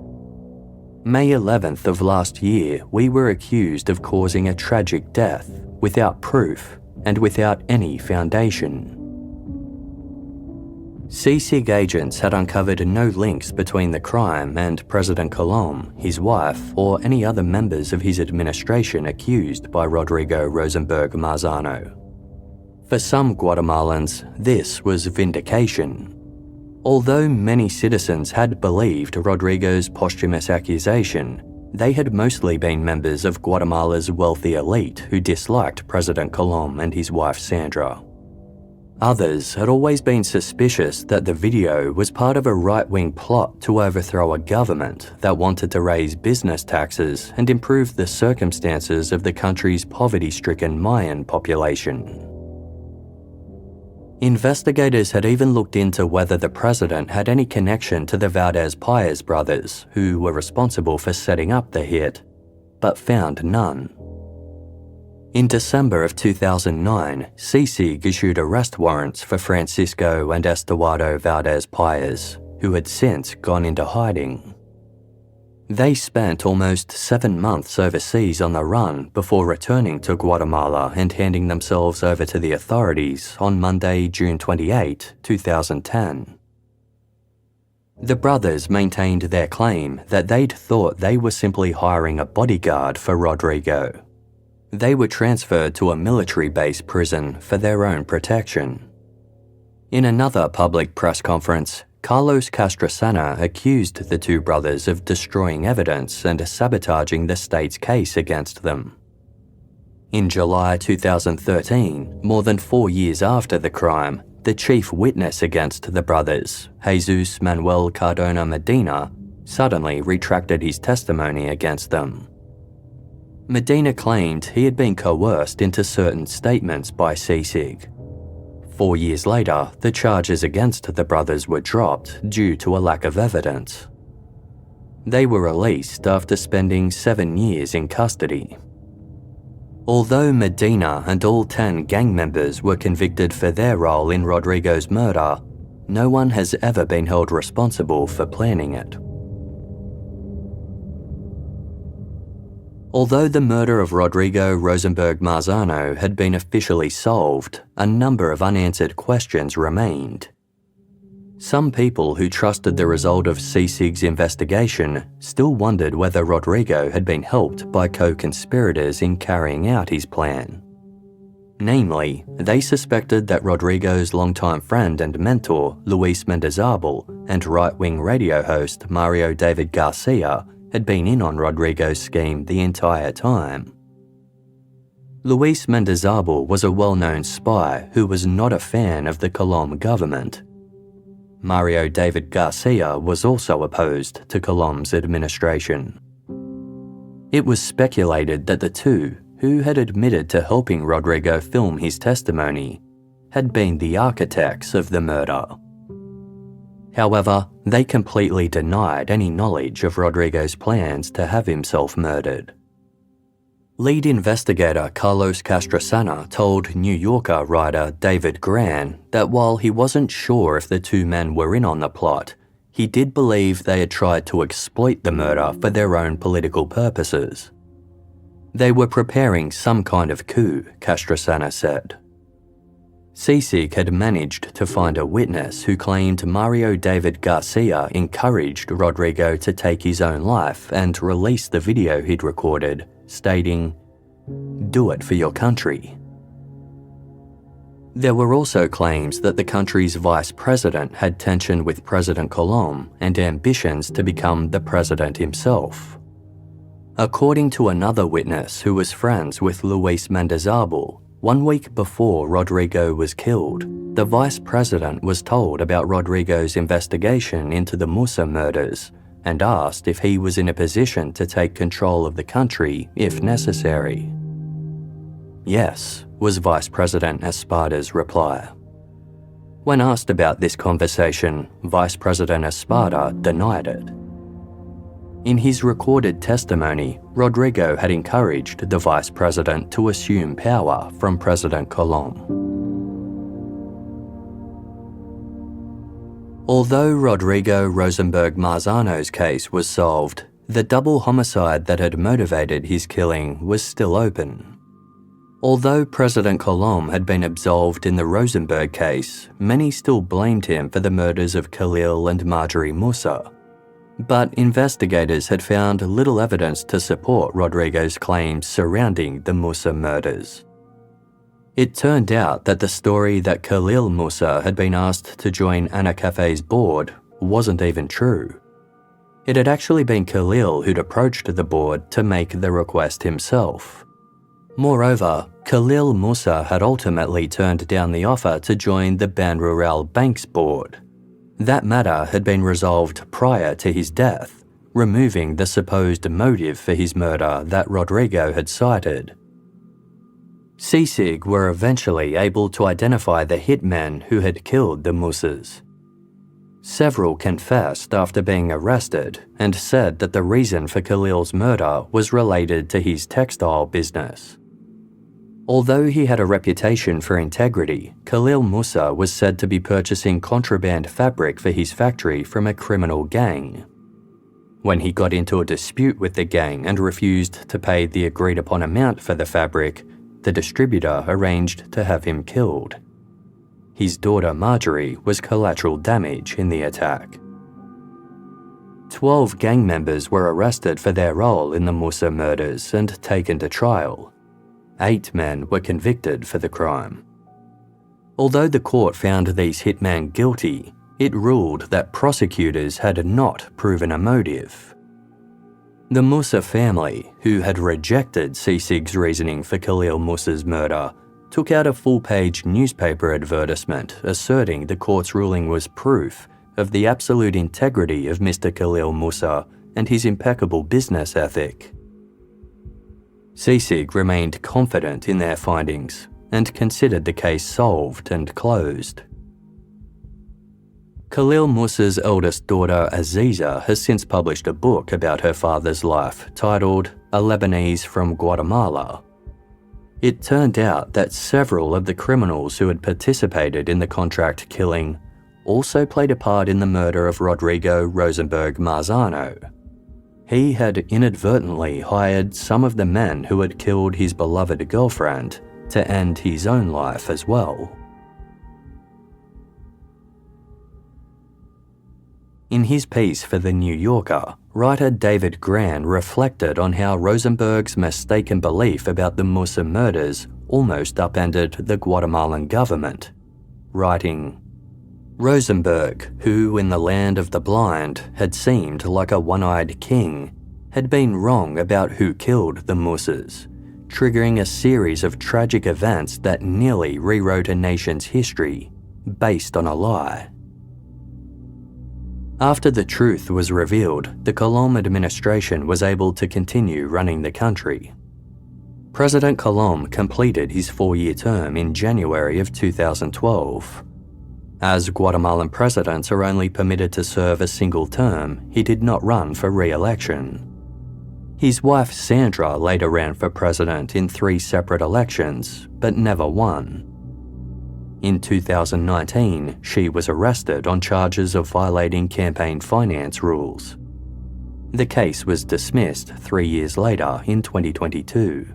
May 11th of last year, we were accused of causing a tragic death without proof and without any foundation." CICIG agents had uncovered no links between the crime and President Colom, his wife, or any other members of his administration accused by Rodrigo Rosenberg Marzano. For some Guatemalans, this was vindication. Although many citizens had believed Rodrigo's posthumous accusation, they had mostly been members of Guatemala's wealthy elite who disliked President Colom and his wife Sandra. Others had always been suspicious that the video was part of a right-wing plot to overthrow a government that wanted to raise business taxes and improve the circumstances of the country's poverty-stricken Mayan population. Investigators had even looked into whether the president had any connection to the Valdez-Paez brothers, who were responsible for setting up the hit, but found none. In December of 2009, CICIG issued arrest warrants for Francisco and Estuardo Valdez-Paez, who had since gone into hiding. They spent almost 7 months overseas on the run before returning to Guatemala and handing themselves over to the authorities on Monday, June 28, 2010. The brothers maintained their claim that they'd thought they were simply hiring a bodyguard for Rodrigo. They were transferred to a military-based prison for their own protection. In another public press conference, Carlos Castrosana accused the two brothers of destroying evidence and sabotaging the state's case against them. In July 2013, more than 4 years after the crime, the chief witness against the brothers, Jesus Manuel Cardona Medina, suddenly retracted his testimony against them. Medina claimed he had been coerced into certain statements by CICIG. 4 years later, the charges against the brothers were dropped due to a lack of evidence. They were released after spending 7 years in custody. Although Medina and all 10 gang members were convicted for their role in Rodrigo's murder, no one has ever been held responsible for planning it. Although the murder of Rodrigo Rosenberg Marzano had been officially solved, a number of unanswered questions remained. Some people who trusted the result of CICIG's investigation still wondered whether Rodrigo had been helped by co-conspirators in carrying out his plan. Namely, they suspected that Rodrigo's longtime friend and mentor, Luis Mendizábal, and right-wing radio host Mario David Garcia had been in on Rodrigo's scheme the entire time. Luis Mendizábal was a well-known spy who was not a fan of the Colom government. Mario David Garcia was also opposed to Colom's administration. It was speculated that the two, who had admitted to helping Rodrigo film his testimony, had been the architects of the murder. However, they completely denied any knowledge of Rodrigo's plans to have himself murdered. Lead investigator Carlos Castrosana told New Yorker writer David Gran that while he wasn't sure if the two men were in on the plot, he did believe they had tried to exploit the murder for their own political purposes. They were preparing some kind of coup, Castrosana said. CICIG had managed to find a witness who claimed Mario David Garcia encouraged Rodrigo to take his own life and release the video he'd recorded, stating, "Do it for your country." There were also claims that the country's vice president had tension with President Colom and ambitions to become the president himself. According to another witness who was friends with Luis Mendizábal, 1 week before Rodrigo was killed, the vice president was told about Rodrigo's investigation into the Musa murders and asked if he was in a position to take control of the country if necessary. Yes, was Vice President Espada's reply. When asked about this conversation, Vice President Espada denied it. In his recorded testimony, Rodrigo had encouraged the vice president to assume power from President Colom. Although Rodrigo Rosenberg Marzano's case was solved, the double homicide that had motivated his killing was still open. Although President Colom had been absolved in the Rosenberg case, many still blamed him for the murders of Khalil and Marjorie Musa. But investigators had found little evidence to support Rodrigo's claims surrounding the Musa murders. It turned out that the story that Khalil Musa had been asked to join Ana Cafe's board wasn't even true. It had actually been Khalil who'd approached the board to make the request himself. Moreover, Khalil Musa had ultimately turned down the offer to join the Ban Rural Bank's board. That matter had been resolved prior to his death, removing the supposed motive for his murder that Rodrigo had cited. CICIG were eventually able to identify the hitmen who had killed the Musas. Several confessed after being arrested and said that the reason for Khalil's murder was related to his textile business. Although he had a reputation for integrity, Khalil Musa was said to be purchasing contraband fabric for his factory from a criminal gang. When he got into a dispute with the gang and refused to pay the agreed-upon amount for the fabric, the distributor arranged to have him killed. His daughter Marjorie was collateral damage in the attack. 12 gang members were arrested for their role in the Musa murders and taken to trial. 8 men were convicted for the crime. Although the court found these hitmen guilty, it ruled that prosecutors had not proven a motive. The Musa family, who had rejected CICIG's reasoning for Khalil Musa's murder, took out a full-page newspaper advertisement asserting the court's ruling was proof of the absolute integrity of Mr. Khalil Musa and his impeccable business ethic. CICIG remained confident in their findings and considered the case solved and closed. Khalil Musa's eldest daughter Aziza has since published a book about her father's life titled A Lebanese from Guatemala. It turned out that several of the criminals who had participated in the contract killing also played a part in the murder of Rodrigo Rosenberg Marzano. He had inadvertently hired some of the men who had killed his beloved girlfriend to end his own life as well. In his piece for The New Yorker, writer David Gran reflected on how Rosenberg's mistaken belief about the Musa murders almost upended the Guatemalan government, writing, Rosenberg, who in the land of the blind had seemed like a one-eyed king, had been wrong about who killed the Musas, triggering a series of tragic events that nearly rewrote a nation's history based on a lie. After the truth was revealed, the Colom administration was able to continue running the country. President Colom completed his 4-year term in January of 2012. As Guatemalan presidents are only permitted to serve a single term, he did not run for re-election. His wife Sandra later ran for president in 3 separate elections, but never won. In 2019, she was arrested on charges of violating campaign finance rules. The case was dismissed 3 years later in 2022.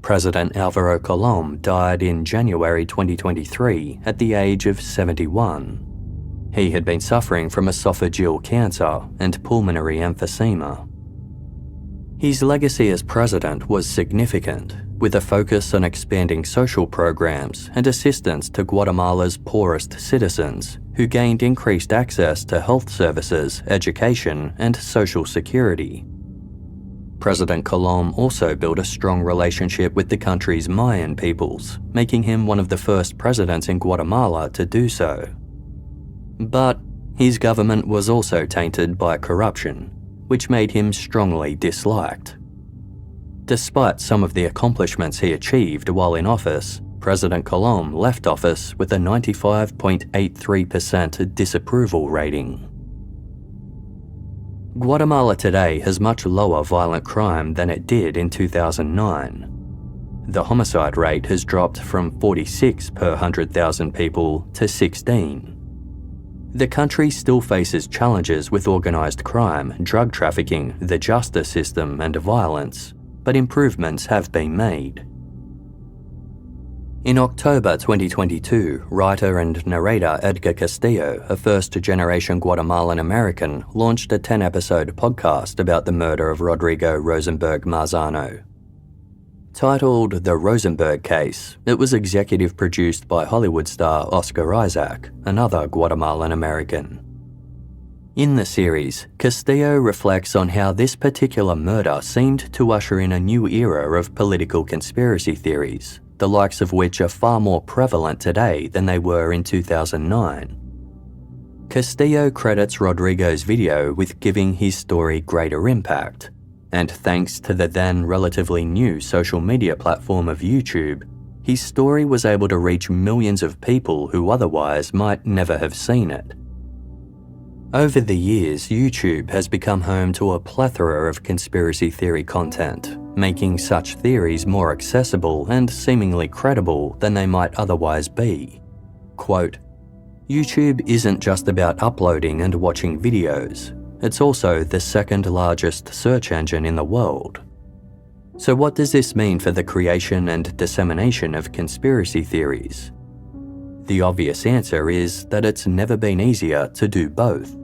President Alvaro Colom died in January 2023 at the age of 71. He had been suffering from esophageal cancer and pulmonary emphysema. His legacy as president was significant, with a focus on expanding social programs and assistance to Guatemala's poorest citizens, who gained increased access to health services, education, and social security. President Colom also built a strong relationship with the country's Mayan peoples, making him one of the first presidents in Guatemala to do so. But his government was also tainted by corruption, which made him strongly disliked. Despite some of the accomplishments he achieved while in office, President Colom left office with a 95.83% disapproval rating. Guatemala today has much lower violent crime than it did in 2009. The homicide rate has dropped from 46 per 100,000 people to 16. The country still faces challenges with organised crime, drug trafficking, the justice system, and violence, but improvements have been made. In October 2022, writer and narrator Edgar Castillo, a first-generation Guatemalan American, launched a 10-episode podcast about the murder of Rodrigo Rosenberg Marzano. Titled The Rosenberg Case, it was executive produced by Hollywood star Oscar Isaac, another Guatemalan American. In the series, Castillo reflects on how this particular murder seemed to usher in a new era of political conspiracy theories, the likes of which are far more prevalent today than they were in 2009. Castillo credits Rodrigo's video with giving his story greater impact, and thanks to the then relatively new social media platform of YouTube, his story was able to reach millions of people who otherwise might never have seen it. Over the years, YouTube has become home to a plethora of conspiracy theory content, making such theories more accessible and seemingly credible than they might otherwise be. Quote, "YouTube isn't just about uploading and watching videos. It's also the second largest search engine in the world. So what does this mean for the creation and dissemination of conspiracy theories? The obvious answer is that it's never been easier to do both.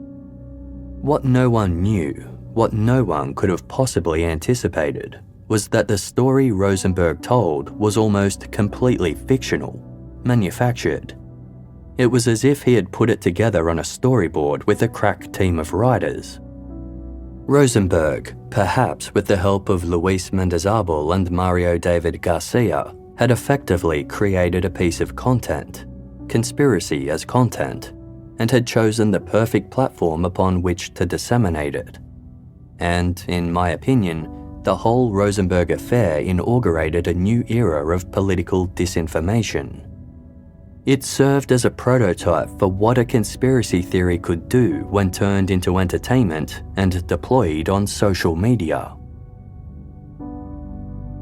What no one knew, what no one could have possibly anticipated, was that the story Rosenberg told was almost completely fictional, manufactured. It was as if he had put it together on a storyboard with a crack team of writers. Rosenberg, perhaps with the help of Luis Mendizabal and Mario David Garcia, had effectively created a piece of content, conspiracy as content, and had chosen the perfect platform upon which to disseminate it. And, in my opinion, the whole Rosenberg affair inaugurated a new era of political disinformation. It served as a prototype for what a conspiracy theory could do when turned into entertainment and deployed on social media.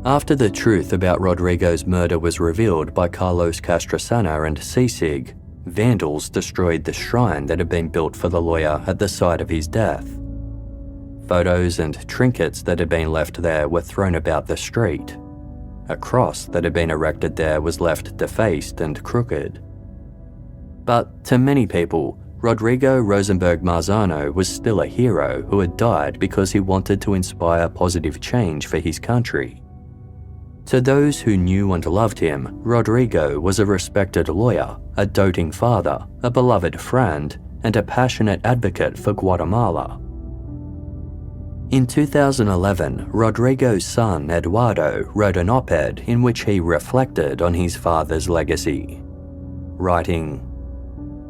After the truth about Rodrigo's murder was revealed by Carlos Castrosana and CICIG, vandals destroyed the shrine that had been built for the lawyer at the site of his death. Photos and trinkets that had been left there were thrown about the street. A cross that had been erected there was left defaced and crooked. But to many people, Rodrigo Rosenberg Marzano was still a hero who had died because he wanted to inspire positive change for his country. To those who knew and loved him, Rodrigo was a respected lawyer, a doting father, a beloved friend, and a passionate advocate for Guatemala. In 2011, Rodrigo's son Eduardo wrote an op-ed in which he reflected on his father's legacy, writing,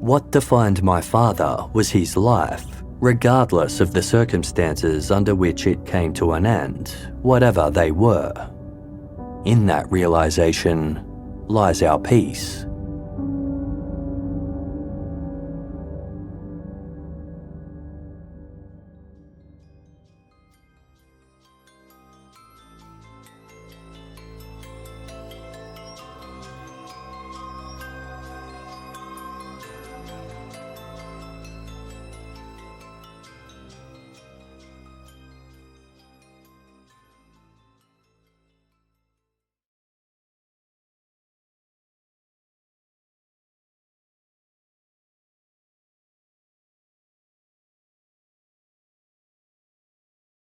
"What defined my father was his life, regardless of the circumstances under which it came to an end, whatever they were. In that realization lies our peace.